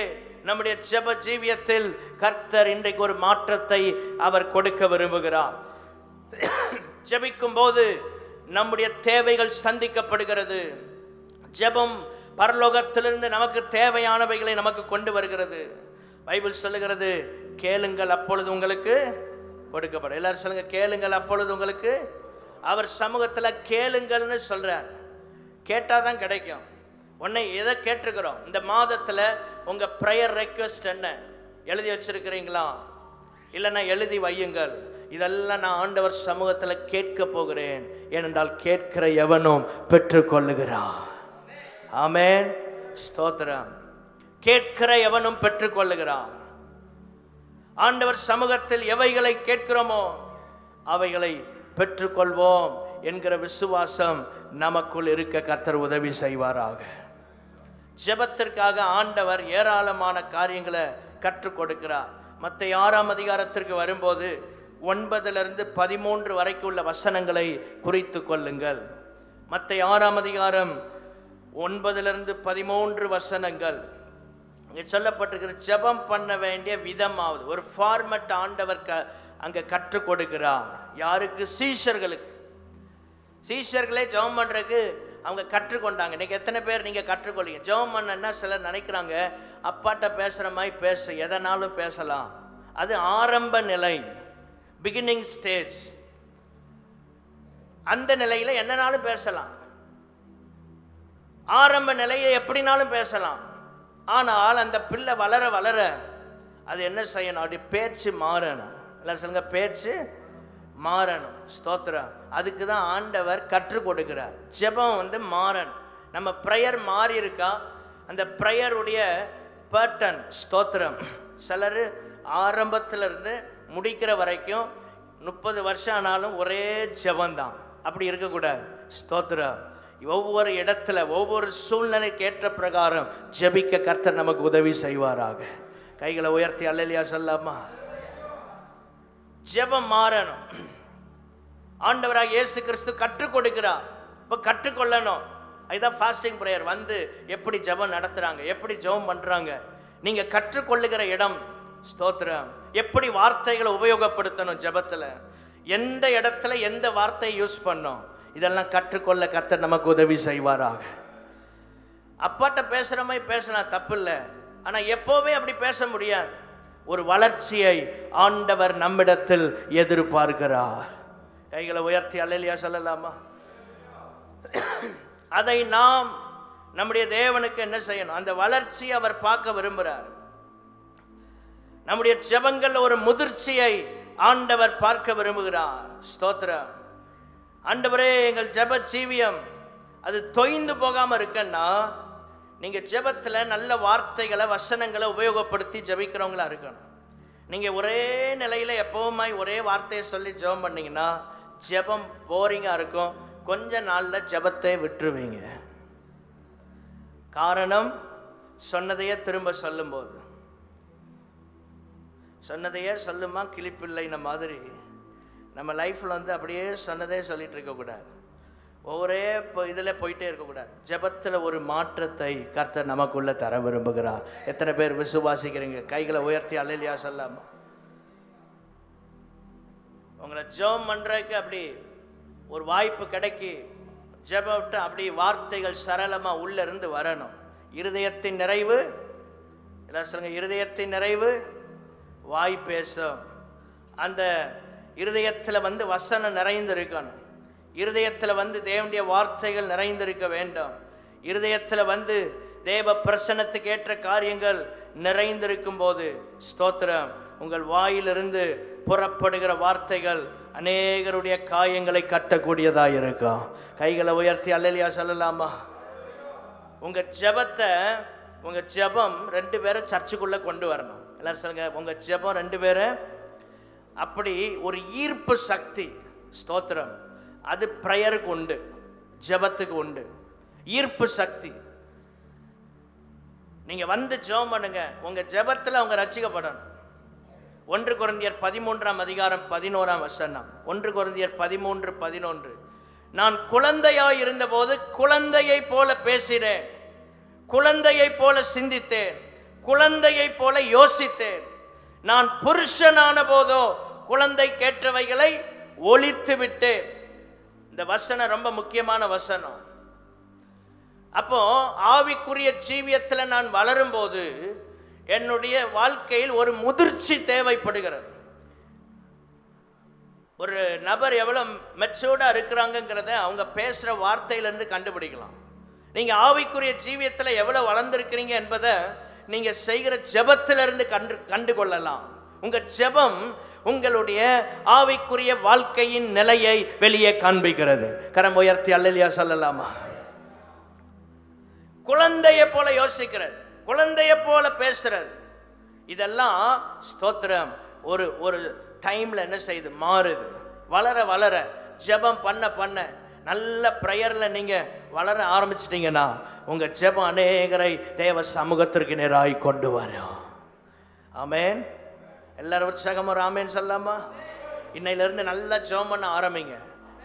நம்முடைய ஜெப ஜீவியத்தில் கர்த்தர் இன்றைக்கு ஒரு மாற்றத்தை அவர் கொடுக்க விரும்புகிறார். ஜெபிக்கும் போது நம்முடைய தேவைகள் சந்திக்கப்படுகிறது. ஜெபம் பரலோகத்திலிருந்து நமக்கு தேவையானவைகளை நமக்கு கொண்டு வருகிறது. பைபிள் சொல்லுகிறது, கேளுங்கள் அப்பொழுது உங்களுக்கு கொடுக்கப்படும். எல்லாரும் சொல்லுங்க, கேளுங்கள் அப்பொழுது உங்களுக்கு. அவர் சமூகத்தில் கேளுங்கள்னு சொல்றார். கேட்டாதான் கிடைக்கும். உன்னை எதை கேட்டிருக்கிறோம்? இந்த மாதத்தில் உங்கள் ப்ரேயர் ரெக்வெஸ்ட் என்ன எழுதி வச்சிருக்கிறீங்களா? இல்லைன்னா எழுதி வையுங்கள். இதெல்லாம் நான் ஆண்டவர் சமூகத்தில் கேட்க போகிறேன். ஏனென்றால் கேட்கிற எவனும் பெற்றுக்கொள்ளுகிறான். ஆமென். ஸ்தோத்திரம். கேட்கிற எவனும் பெற்றுக்கொள்ளுகிறான். ஆண்டவர் சமூகத்தில் எவைகளை கேட்கிறோமோ அவைகளை பெற்றுக்கொள்வோம் என்கிற விசுவாசம் நமக்குள் இருக்க கர்த்தர் உதவி செய்வாராக. ஜெபத்திற்காக ஆண்டவர் ஏராளமான காரியங்களை கற்றுக் கொடுக்கிறார். மத்தேயு 6ஆம் அதிகாரத்திற்கு வரும்போது 9 to 13 வரைக்கும் உள்ள வசனங்களை குறித்து கொள்ளுங்கள். மத்தேயு 6ஆம் அதிகாரம் 9 to 13 வசனங்கள். இங்கே சொல்லப்பட்டிருக்கிற ஜெபம் பண்ண வேண்டிய விதமாவது ஒரு ஃபார்மட் ஆண்டவர் அங்கே கற்றுக் கொடுக்கிறார். யாருக்கு? சீஷர்களுக்கு. சீஷர்களே ஜெபம் பண்ணுறதுக்கு அவங்க கற்றுக்கொண்டாங்க. இன்றைக்கி எத்தனை பேர் நீங்கள் கற்றுக்கொள்ளீங்க? ஜெபம் பண்ணன்னா சிலர் நினைக்கிறாங்க, அப்பாட்ட பேசுகிற மாதிரி பேச எதனாலும் பேசலாம். அது ஆரம்ப நிலை, பிகினிங் ஸ்டேஜ். அந்த நிலையில் என்னனாலும் பேசலாம். ஆரம்ப நிலையை எப்படினாலும் பேசலாம். ஆனால் அந்த பிள்ளை வளர வளர அது என்ன செய்யணும்? அப்படி பேச்சு மாறணும். எல்லாம் சொல்லுங்க, பேச்சு மாறணும். ஸ்தோத்திரம். அதுக்கு தான் ஆண்டவர் கற்றுக் கொடுக்கிறார். ஜெபம் மாறணும். நம்ம ப்ரேயர் மாறி இருக்கா? அந்த ப்ரேயருடைய பேட்டர்ன். ஸ்தோத்திரம். சிலர் ஆரம்பத்திலிருந்து முடிக்கிற வரைக்கும் 30 வருஷம் ஆனாலும் ஒரே ஜெபந்தான். அப்படி இருக்கக்கூடாது. ஸ்தோத்திரம். ஒவ்வொரு இடத்துல ஒவ்வொரு சூழ்நிலைக்கு ஏற்ற பிரகாரம் ஜெபிக்க கர்த்தர் நமக்கு உதவி செய்வாராக. கைகளை உயர்த்தி அல்லேலூயா சொல்லாமா? ஜெபம் மாறணும். ஆண்டவராக இயேசு கிறிஸ்து கற்றுக் கொடுக்கிறார். இப்போ கற்றுக்கொள்ளணும். அதுதான் ஃபாஸ்டிங் ப்ரேயர். எப்படி ஜெபம் நடத்துகிறாங்க, எப்படி ஜெபம் பண்ணுறாங்க, நீங்கள் கற்றுக்கொள்ளுகிற இடம். ஸ்தோத்திரம். எப்படி வார்த்தைகளை உபயோகப்படுத்தணும் ஜெபத்தில், எந்த இடத்துல எந்த வார்த்தையை யூஸ் பண்ணணும், இதெல்லாம் கற்றுக்கொள்ள கர்த்தர் நமக்கு உதவி செய்வாராக. அப்பாட்ட பேசுகிற மாதிரி பேசலாம், தப்பு இல்லை. ஆனால் எப்போவுமே அப்படி பேச முடியாது. ஒரு வளர்ச்சியை ஆண்டவர் நம்மிடத்தில் எதிர்பார்க்கிறார். கைகளை உயர்த்தி அல்லேலூயா சொல்லலாமா? அதை நாம் நம்முடைய தேவனுக்கு என்ன செய்யணும்? அந்த வளர்ச்சியை அவர் பார்க்க விரும்புகிறார். நம்முடைய ஜெபங்கள் ஒரு முதிர்ச்சியை ஆண்டவர் பார்க்க விரும்புகிறார். ஸ்தோத்திரம். ஆண்டவரே, எங்கள் ஜெப ஜீவியம் அது தொய்ந்து போகாமல் இருக்குன்னா, நீங்கள் ஜெபத்தில் நல்ல வார்த்தைகளை வசனங்களை உபயோகப்படுத்தி ஜெபிக்கிறவங்களா இருக்கணும். நீங்கள் ஒரே நிலையில் எப்போவுமாய் ஒரே வார்த்தையை சொல்லி ஜெபம் பண்ணிங்கன்னா ஜெபம் போரிங்காக இருக்கும். கொஞ்ச நாளில் ஜெபத்தை விட்டுருவீங்க. காரணம், சொன்னதையே திரும்ப சொல்லும்போது, சொன்னதையே சொல்லுமா கிளிப்பிள்ளைன மாதிரி நம்ம லைஃப்பில் அப்படியே சொன்னதே சொல்லிட்டு இருக்கக்கூடாது. ஒரே இதில் போயிட்டே இருக்கக்கூடாது. ஜெபத்தில் ஒரு மாற்றத்தை கர்த்தர் நமக்குள்ளே தர விரும்புகிறார். எத்தனை பேர் விசுவாசிக்கிறீங்க? கைகளை உயர்த்தி அல்லேலூயா சொல்லாமா? உங்களை ஜெபம் பண்ணுறதுக்கு அப்படி ஒரு வாய்ப்பு கிடைக்கி ஜெபத்தை அப்படி வார்த்தைகள் சரளமாக உள்ளே இருந்து வரணும். இருதயத்தின் நிறைவு, எல்லாரும் சொல்லுங்க, இருதயத்தின் நிறைவு வாய் பேசும். அந்த இருதயத்தில் வசனம் நிறைந்திருக்கணும். இருதயத்தில் தேவனுடைய வார்த்தைகள் நிறைந்திருக்க வேண்டும். இருதயத்தில் தேவ பிரசன்னத்துக்கு ஏற்ற காரியங்கள் நிறைந்திருக்கும் போது, ஸ்தோத்திரம், உங்கள் வாயிலிருந்து புறப்படுகிற வார்த்தைகள் அநேகருடைய காயங்களை கட்டக்கூடியதாக இருக்கும். கைகளை உயர்த்தி அல்லேலூயா சொல்லலாமா? உங்கள் ஜெபத்தை, உங்கள் ஜெபம் 2 பேரை சர்ச்சுக்குள்ளே கொண்டு வரணும். எல்லாரும் சொல்லுங்க, உங்கள் ஜெபம் 2 பேரை அப்படி ஒரு ஈர்ப்பு சக்தி. ஸ்தோத்திரம். அது ப்ரேயருக்கு உண்டு, ஜெபத்துக்கு உண்டு ஈர்ப்பு சக்தி. நீங்கள் வந்து ஜெபம் பண்ணுங்க, உங்கள் ஜெபத்தில் அவங்க ரட்சிக்கப்படணும். 1 கொரிந்தியர் 13ஆம் அதிகாரம் 11ஆம் வசனம். 1 கொரிந்தியர் 13:11. நான் குழந்தையாய் இருந்தபோது குழந்தையை போல பேசினேன், குழந்தையை போல சிந்தித்தேன், குழந்தையை போல யோசித்தேன். நான் புருஷனான போதோ குழந்தை கேட்டவைகளை ஒழித்து விட்டேன். இந்த வசனம் ரொம்ப முக்கியமான வசனம். அப்போ ஆவிக்குரிய ஜீவியத்தில் நான் வளரும் போது என்னுடைய வாழ்க்கையில் ஒரு முதிர்ச்சி தேவைப்படுகிறது. ஒரு நபர் எவ்வளோ மெச்சூர்டாக இருக்கிறாங்கங்கிறத அவங்க பேசுகிற வார்த்தையிலேருந்து கண்டுபிடிக்கலாம். நீங்கள் ஆவிக்குரிய ஜீவியத்தில் எவ்வளோ வளர்ந்துருக்கிறீங்க என்பதை நீங்கள் செய்கிற ஜெபத்திலிருந்து கண்டு கொள்ளலாம். உங்கள் ஜெபம் உங்களுடைய ஆவிக்குரிய வாழ்க்கையின் நிலையை வெளியே காண்பிக்கிறது. கரம் உயர்த்தி அல்லேலூயா சொல்லலாமா? குழந்தையை போல யோசிக்கிறது, குழந்தையை போல பேசுறது, இதெல்லாம் ஸ்தோத்திரம் ஒரு ஒரு டைம்ல என்ன செய்யுது? மாறுது. வளர வளர ஜெபம் பண்ண பண்ண நல்ல ப்ரேயர்ல நீங்க வளர ஆரம்பிச்சிட்டீங்கன்னா உங்க ஜெபம் அநேகரை தேவ சமூகத்திற்கு நேராய் கொண்டு வரும். ஆமென். எல்லாரும் உற்சாகமா ஆமென் சொல்லாமா? இன்னையிலிருந்து நல்லா ஜெபம் பண்ண ஆரம்பிங்க.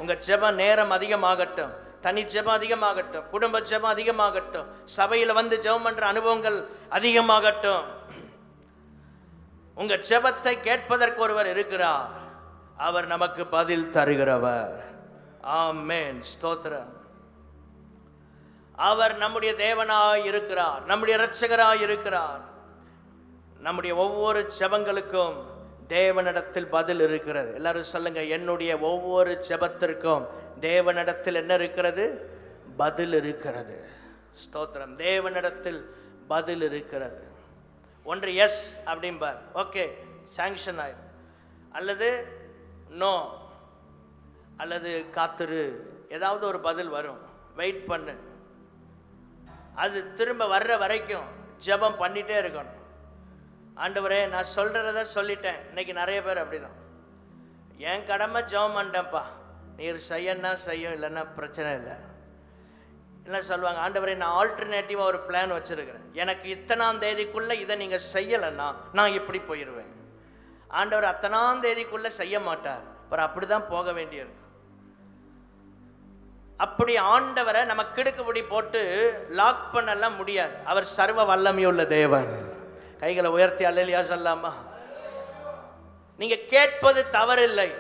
உங்க ஜெப நேரம் அதிகமாகட்டும், தனி ஜெபம் அதிகமாகட்டும், குடும்ப ஜெபம் அதிகமாகட்டும், சபையில் வந்து ஜெபம் பண்ற அனுபவங்கள் அதிகமாகட்டும். உங்க ஜெபத்தை கேட்பதற்கு ஒருவர் இருக்கிறார், அவர் நமக்கு பதில் தருகிறவர். ஆமென், ஸ்தோத்திரம். அவர் நம்முடைய தேவனாய் இருக்கிறார், நம்முடைய இரட்சகராய் இருக்கிறார். நம்முடைய ஒவ்வொரு ஜெபங்களுக்கும் தேவனிடத்தில் பதில் இருக்கிறது. எல்லாரும் சொல்லுங்க, என்னுடைய ஒவ்வொரு ஜெபத்திற்கும் தேவனிடத்தில் என்ன இருக்கிறது? பதில் இருக்கிறது. ஸ்தோத்திரம். தேவனிடத்தில் பதில் இருக்கிறது. ஒன்று எஸ் அப்படிம்பார், ஓகே சாங்ஷன் ஆயிடும், அல்லது நோ, அல்லது காத்துரு, ஏதாவது ஒரு பதில் வரும், வெயிட் பண்ணு. அது திரும்ப வர்ற வரைக்கும் ஜெபம் பண்ணிட்டே இருக்கணும். ஆண்டவரே நான் சொல்கிறத சொல்லிட்டேன். இன்னைக்கு நிறைய பேர் அப்படிதான், என் கடமை ஜெபம் பண்ணிட்டேன்ப்பா, நீர் செய்யன்னா செய்யும், இல்லைன்னா பிரச்சனை இல்லை. என்ன சொல்லுவாங்க? ஆண்டவரே நான் ஆல்டர்னேட்டிவாக ஒரு பிளான் வச்சுருக்கிறேன், எனக்கு இத்தனாம் தேதிக்குள்ளே இதை நீங்கள் செய்யலைன்னா நான் இப்படி போயிடுவேன். ஆண்டவர் அத்தனாம் தேதிக்குள்ளே செய்ய மாட்டார், அப்புறம் அப்படி தான் போக வேண்டியிருக்கு. அப்படி ஆண்டவரை நம்ம கிடுக்குப்படி போட்டு லாக் பண்ணலாம் முடியாது. அவர் சர்வ வல்லமையுள்ள தேவன். கைகளை உயர்த்தி அல்லேலூயா சொல்லாமா? நீங்க கேட்பது தவறில்லை.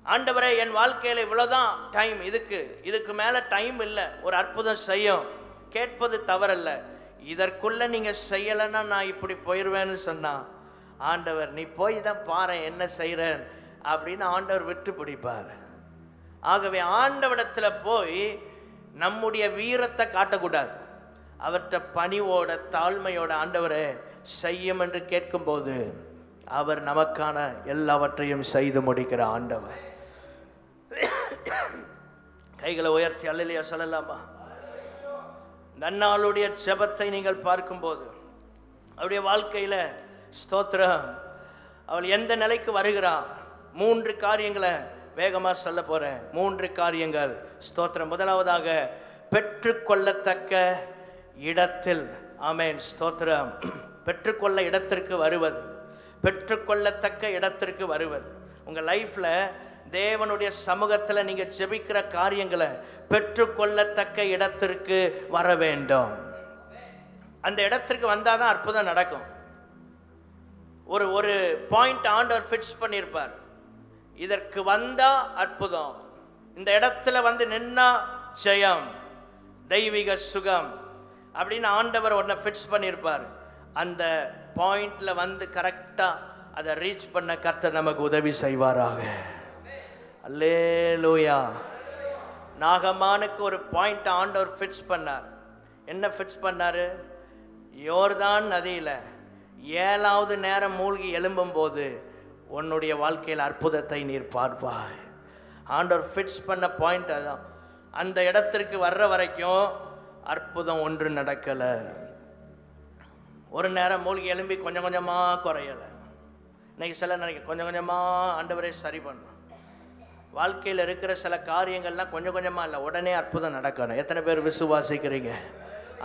ஆண்டவரே என் வாழ்க்கையில் இவ்வளோதான் டைம், இதுக்கு மேலே டைம் இல்லை, ஒரு அற்புதம் செய்யும், கேட்பது தவறல்ல. இதற்குள்ள நீங்க செய்யலைன்னா நான் இப்படி போயிடுவேன்னு சொன்னா ஆண்டவர் நீ போய் தான் பாரு என்ன செய்கிறேன் அப்படின்னு ஆண்டவர் விட்டு பிடிப்பார். ஆகவே ஆண்டவரிடத்தில் போய் நம்முடைய வீரத்தை காட்டக்கூடாது. அவர்கிட்ட பணிவோட தாழ்மையோட ஆண்டவரே செய்யும் என்று கேட்கும்போது அவர் நமக்கான எல்லாவற்றையும் செய்து முடிக்கிற ஆண்டவர். கைகளை உயர்த்தி அல்லேலூயா சொல்லலாமா? நன்னாளுடைய ஜெபத்தை நீங்கள் பார்க்கும்போது அவருடைய வாழ்க்கையில் ஸ்தோத்திரம், அவள் எந்த நிலைக்கு வருகிறார்? 3 காரியங்களை வேகமாக சொல்ல போகிறேன். 3 காரியங்கள் ஸ்தோத்திரம். முதலாவதாக பெற்றுக்கொள்ளத்தக்க இடத்தில், ஆமென் ஸ்தோத்திரம், பெற்றுக்கொள்ள இடத்திற்கு வருவது, பெற்றுக்கொள்ளத்தக்க இடத்திற்கு வருவது. உங்கள் லைஃப்பில் தேவனுடைய சமூகத்தில் நீங்கள் ஜெபிக்கிற காரியங்களை பெற்றுக்கொள்ளத்தக்க இடத்திற்கு வர வேண்டும். அந்த இடத்திற்கு வந்தால் தான் அற்புதம் நடக்கும். ஒரு பாயிண்ட் ஆண்டவர் ஃபிக்ஸ் பண்ணியிருப்பார், இதற்கு வந்தா அற்புதம், இந்த இடத்துல வந்து நின்னா ஜெயம், தெய்வீக சுகம் அப்படின்னு ஆண்டவர் ஒன்றை ஃபிக்ஸ் பண்ணியிருப்பார். அந்த பாயிண்ட்ல வந்து கரெக்டாக அதை ரீச் பண்ண கர்த்தர் நமக்கு உதவி செய்வாராக. அல்லேலூயா. நாகமானுக்கு ஒரு பாயிண்ட் ஆண்டவர் ஃபிக்ஸ் பண்ணார். என்ன ஃபிக்ஸ் பண்ணாரு? யோர்தான் நதியில் 7வது நேரம் மூழ்கி எழும்பும் போது உன்னுடைய வாழ்க்கையில் அற்புதத்தை நீர் பார்ப்பாய். ஆண்டவர் ஃபிக்ஸ் பண்ண பாயிண்ட் அதான். அந்த இடத்திற்கு வர்ற வரைக்கும் அற்புதம் ஒன்று நடக்கலை. ஒரு நேரம் மூழ்கி எழும்பி கொஞ்சம் கொஞ்சமாக குறையலை. இன்னைக்கு சில கொஞ்சம் கொஞ்சமாக ஆண்டவரே சரி பண்ணும். வாழ்க்கையில் இருக்கிற சில காரியங்கள்லாம் கொஞ்சம் கொஞ்சமாக இல்லை, உடனே அற்புதம் நடக்கணும். எத்தனை பேர் விசுவாசிக்கிறீங்க?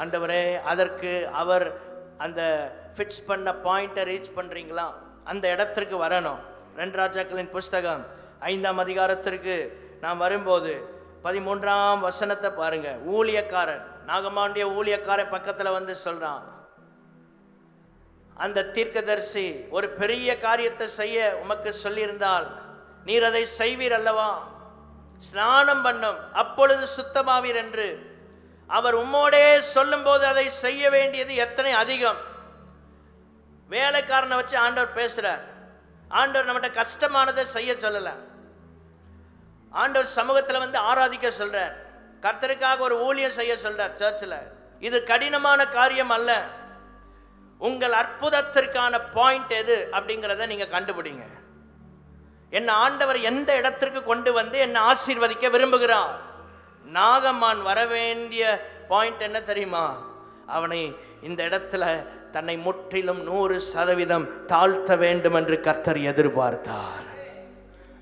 ஆண்டவரே, அதற்கு அவர் அந்த ஃபிக்ஸ் பண்ண பாயிண்ட்டை ரீச் பண்ணுறீங்களா? அந்த இடத்திற்கு வரணும். 2 ராஜாக்களின் புஸ்தகம் 5ஆம் அதிகாரத்திற்கு நாம் வரும்போது 13ஆம் வசனத்தை பாருங்க. ஊழியக்காரன், நாகமாண்டிய ஊழியக்காரன் பக்கத்தில் வந்து சொல்கிறான், அந்த தீர்க்கதரிசி ஒரு பெரிய காரியத்தை செய்ய உமக்கு சொல்லியிருந்தால் நீர் அதை செய்வீர் அல்லவா? ஸ்நானம் பண்ணும், அப்பொழுது சுத்தமாவீர் என்று அவர் உம்மோடே சொல்லும் போது அதை செய்ய வேண்டியது எத்தனை அதிகம். வேலைக்காரனை வச்சு ஆண்டவர் பேசுறார். ஆண்டவர் நம்மகிட்ட கஷ்டமானதை செய்ய சொல்லல. ஆண்டவர் சமூகத்தில் வந்து ஆராதிக்க சொல்றார். கர்த்தருக்காக ஒரு ஊழியம் செய்ய சொல்றார் சர்ச்சில். இது கடினமான காரியம் அல்ல. உங்கள் அற்புதத்திற்கான பாயிண்ட் எது அப்படிங்கிறத நீங்க கண்டுபிடிங்க. என்ன ஆண்டவர் எந்த இடத்திற்கு கொண்டு வந்து என்ன ஆசீர்வதிக்க விரும்புகிறார்? நாகமான் வர வேண்டிய பாயிண்ட் என்ன தெரியுமா? அவனை இந்த இடத்துல தன்னை முற்றிலும் 100% தாழ்த்த வேண்டும் என்று கர்த்தர் எதிர்பார்த்தார்.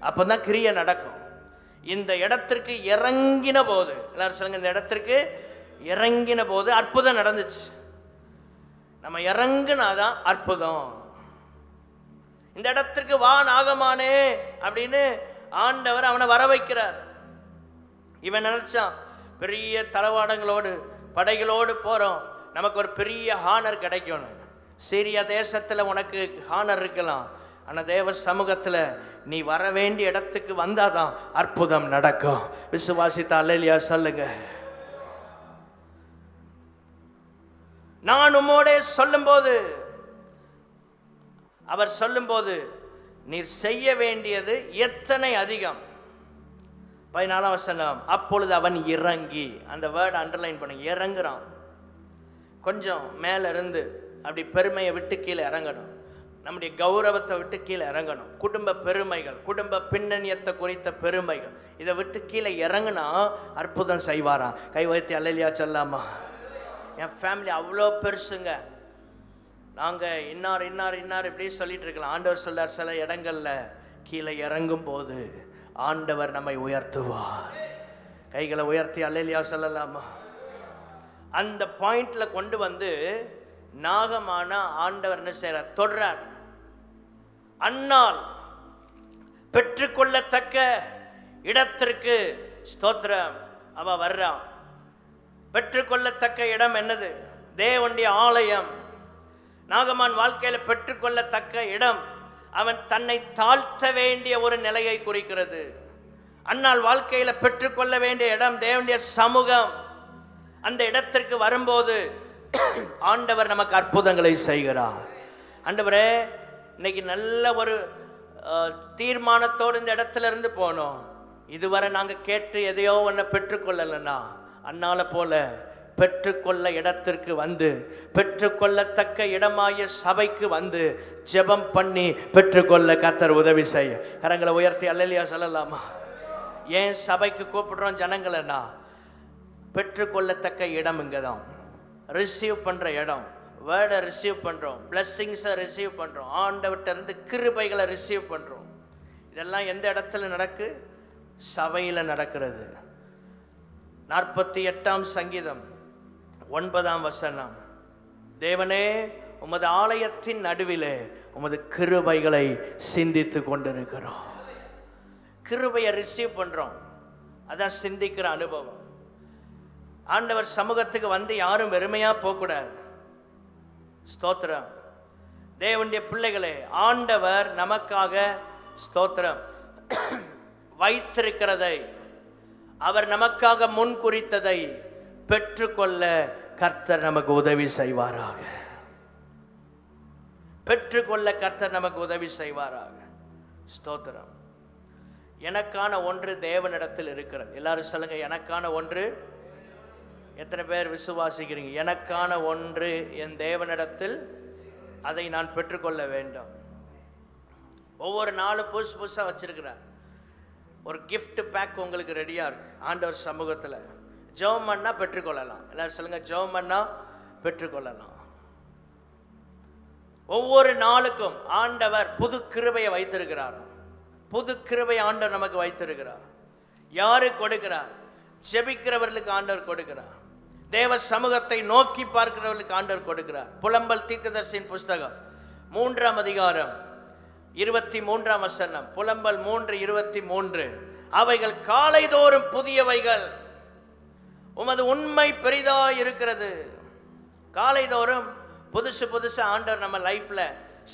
அப்பதான் கிரியை நடக்கும். இந்த இடத்திற்கு இறங்கின போது, எல்லாரும் சொல்லுங்க, இந்த இடத்திற்கு இறங்கின போது அற்புதம் நடந்துச்சு. நம்ம இறங்குனாதான் அற்புதம். இந்த இடத்திற்கு வா நாகமானே அப்படின்னு ஆண்டவர் அவனை வர வைக்கிறார். இவன் நினைச்சான், பெரிய தளவாடங்களோடு படைகளோடு போறோம், நமக்கு ஒரு பெரிய ஹானர் கிடைக்கும். சீரியா தேசத்தில் உனக்கு ஹானர் இருக்கலாம், ஆனால் தேவ சமூகத்தில் நீ வர வேண்டிய இடத்துக்கு வந்தாதான் அற்புதம் நடக்கும். விசுவாசித்த அல்லேலூயா சொல்லுங்க. நான் உம்மோடே சொல்லும்போது, அவர் சொல்லும்போது நீர் செய்ய வேண்டியது எத்தனை அதிகம். 14ஆம் வசனம், அப்பொழுது அவன் இறங்கி, அந்த வேர்டை அண்டர்லைன் பண்ணுங்க, இறங்குறான். கொஞ்சம் மேலே இருந்து அப்படி பெருமையை விட்டு கீழே இறங்கணும். நம்முடைய கௌரவத்தை விட்டு கீழே இறங்கணும். குடும்ப பெருமைகள், குடும்ப பின்னணியத்தை குறித்த பெருமைகள், இதை விட்டு கீழே இறங்குனா அற்புதம் செய்வாராம். கை வைத்து அல்லேலூயா சொல்லாமா? என் ஃபேமிலி அவ்வளோ பெருசுங்க, நாங்கள் இன்னார் இன்னார் இன்னார் இப்படி சொல்லிட்டு இருக்கலாம். ஆண்டவர் சொல்லார், சில இடங்கள்ல கீழே இறங்கும் போது ஆண்டவர் நம்மை உயர்த்துவார். கைகளை உயர்த்தி அல்லேலூயா சொல்லலாமா? அந்த பாயிண்ட்ல கொண்டு வந்து நாகமான ஆண்டவர் என்ன செய்றார்? தொடரார். அன்னால் பெற்றுக்கொள்ளத்தக்க இடத்திற்கு ஸ்தோத்திரம் அவ வர்றான். பெற்றுக்கொள்ளத்தக்க இடம் என்னது? தேவனுடைய ஆலயம். நாகமான் வாழ்க்கையில் பெற்றுக்கொள்ளத்தக்க இடம் அவன் தன்னை தாழ்த்த வேண்டிய ஒரு நிலையை குறிக்கிறது. அன்னால் வாழ்க்கையில் பெற்றுக்கொள்ள வேண்டிய இடம் தேவனுடைய சமூகம். அந்த இடத்திற்கு வரும்போது ஆண்டவர் நமக்கு அற்புதங்களை செய்கிறார். ஆண்டவரே, இன்னைக்கு நல்ல ஒரு தீர்மானத்தோடு இந்த இடத்துல இருந்து போனோம். இதுவரை நாங்கள் கேட்டு எதையோ ஒன்றை பெற்றுக்கொள்ளலைன்னா, அன்னால போல பெற்றுக்கொள்ள இடத்திற்கு வந்து, பெற்றுக்கொள்ளத்தக்க இடமாய சபைக்கு வந்து ஜெபம் பண்ணி பெற்றுக்கொள்ள கர்த்தர் உதவி செய்ய. கரங்களை உயர்த்தி அல்லேலூயா சொல்லலாமா? ஏன் சபைக்கு கூப்பிடுறோம் ஜனங்களா? பெற்றுக்கொள்ளத்தக்க இடம் இங்கே தான். ரிசீவ் பண்ணுற இடம், வேர்டை ரிசீவ் பண்ணுறோம், பிளஸ்ஸிங்ஸை ரிசீவ் பண்ணுறோம், ஆண்டவர்கிட்ட இருந்து கிருபைகளை ரிசீவ் பண்ணுறோம். இதெல்லாம் எந்த இடத்துல நடக்கு? சபையில் நடக்கிறது. 48ஆம் சங்கீதம் 9ஆம் வசனம், தேவனே உமது ஆலயத்தின் நடுவிலே உமது கிருபைகளை சிந்தித்து கொண்டிருக்கிறோம். கிருபையை ரிசீவ் பண்ணுறோம், அதான் சிந்திக்கிற அனுபவம். ஆண்டவர் சமூகத்துக்கு வந்து யாரும் வெறுமையா போகக்கூடாது. ஸ்தோத்திரம். தேவனுடைய பிள்ளைகளே, ஆண்டவர் நமக்காக ஸ்தோத்திரம் வைத்திருக்கிறதை, அவர் நமக்காக முன் குறித்ததை பெற்றுக்கொள்ள கர்த்தர் நமக்கு உதவி செய்வாராக. பெற்றுக்கொள்ள கர்த்தர் நமக்கு உதவி செய்வாராக. ஸ்தோத்திரம். எனக்கான ஒன்று தேவனிடத்தில் இருக்கிறது. எல்லாரும் சொல்லுங்க, எனக்கான ஒன்று. எத்தனை பேர் விசுவாசிக்கிறீங்க? எனக்கான ஒன்று என் தேவனிடத்தில், அதை நான் பெற்றுக்கொள்ள வேண்டும். ஒவ்வொரு நாளும் புதுசு புதுசாக வச்சிருக்கிறார். ஒரு கிஃப்ட் பேக் உங்களுக்கு ரெடியாக இருக்கு ஆண்டவர் சமூகத்தில். ஜெபம் பண்ணா பெற்றுக்கொள்ளலாம். எல்லாரும் சொல்லுங்க, ஜெபம் பண்ணா பெற்றுக்கொள்ளலாம். ஒவ்வொரு நாளுக்கும் ஆண்டவர் புது கிருபையை வைத்திருக்கிறார். புது கிருபை ஆண்டவர் நமக்கு வைத்திருக்கிறார். யாரு கொடுக்கிறார்? ஜெபிக்கிறவர்களுக்கு ஆண்டவர் கொடுக்கிறார். தேவ சமூகத்தை நோக்கி பார்க்கிறவர்களுக்கு ஆண்டவர் கொடுக்கிறார். புலம்பல் தீர்க்கதரிசியின் புஸ்தகம் 3ஆம் அதிகாரம் 23ஆம் வசனம். புலம்பல் 3:23. அவைகள் காலைதோறும் புதியவைகள், உமது உண்மை பெரிதாய் இருக்கிறது. காலைதோறும் புதுசு புதுசு ஆண்டவர் நம்ம லைஃப்ல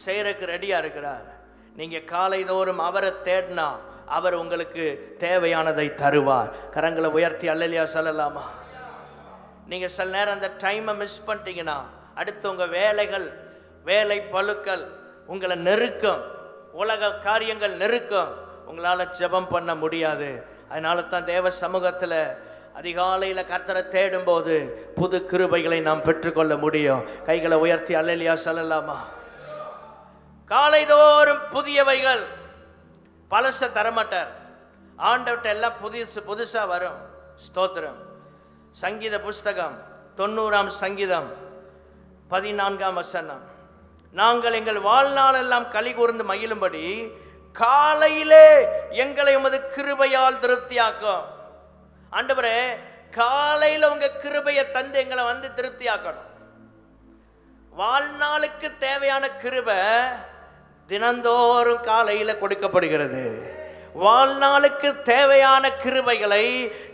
செய்யறதுக்கு ரெடியா இருக்கிறார். நீங்க காலைதோறும் அவரை தேடினா அவர் உங்களுக்கு தேவையானதை தருவார். கரங்களை உயர்த்தி அல்லேலூயா சொல்லலாமா? நீங்க சில நேரம் அந்த டைமை மிஸ் பண்ணிட்டீங்கன்னா அடுத்து உங்க வேலை பளுக்கள் உங்களை நெருக்கம், உலக காரியங்கள் நெருக்கம், உங்களால் ஜெபம் பண்ண முடியாது. அதனால தான் தேவ சமூகத்தில் அதிகாலையில் கர்த்தரை தேடும்போது புது கிருபைகளை நாம் பெற்றுக்கொள்ள முடியும். கைகளை உயர்த்தி அல்லேலூயா சொல்லலாமா? காலைதோறும் புதியவைகள். பழச தரமாட்டார் ஆண்டவர்கிட்ட. எல்லாம் புதுசாக வரும். ஸ்தோத்திரம். சங்கீத புஸ்தகம் 90ஆம் சங்கீதம் 14ஆம் வசனம். நாங்கள் எங்கள் வாழ்நாள் எல்லாம் களி கூர்ந்து மகிழும்படி காலையிலே எங்களை உமது கிருபையால் திருப்தியாக்கும். ஆண்டவரே, காலையில் உங்க கிருபையை தந்து எங்களை வந்து திருப்தியாக்கணும். வாழ்நாளுக்கு தேவையான கிருபை தினந்தோறும் காலையில கொடுக்கப்படுகிறது. வாழ்நாளுக்கு தேவையான கிருபைகளை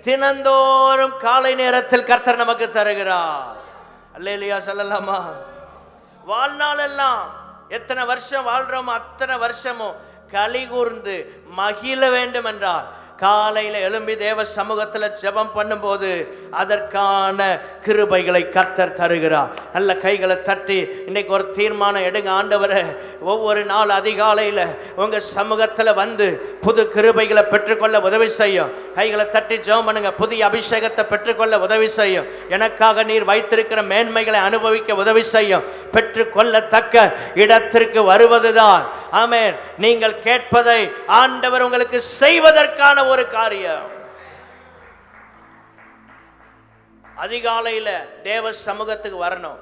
தினந்தோறும் காலை நேரத்தில் கர்த்தர் நமக்கு தருகிறார். அல்லேலூயா சொல்லலாமா? வாழ்நாள் எல்லாம் எத்தனை வருஷம் வாழ்றோமோ அத்தனை வருஷமும் களி கூர்ந்து மகிழ வேண்டும் என்றால் காலையில் எழும்பி தேவ சமூகத்தில் ஜெபம் பண்ணும்போது அதற்கான கிருபைகளை கர்த்தர் தருகிறார். நல்ல கைகளை தட்டி இன்னைக்கு ஒரு தீர்மானம் எடுங்க. ஆண்டவரே, ஒவ்வொரு நாள் அதிகாலையில் உங்கள் சமூகத்தில் வந்து புது கிருபைகளை பெற்றுக்கொள்ள உதவி செய்யும். கைகளை தட்டி ஜெபம் பண்ணுங்க. புதிய அபிஷேகத்தை பெற்றுக்கொள்ள உதவி செய்யும். எனக்காக நீர் வைத்திருக்கிற மேன்மைகளை அனுபவிக்க உதவி செய்யும். பெற்றுக்கொள்ளத்தக்க இடத்திற்கு வருவதுதான் ஆமென் நீங்கள் கேட்பதை ஆண்டவர் உங்களுக்கு செய்வதற்கான ஒரு காரியம். அதிகாலையில தேவ சமூகத்துக்கு வரணும்.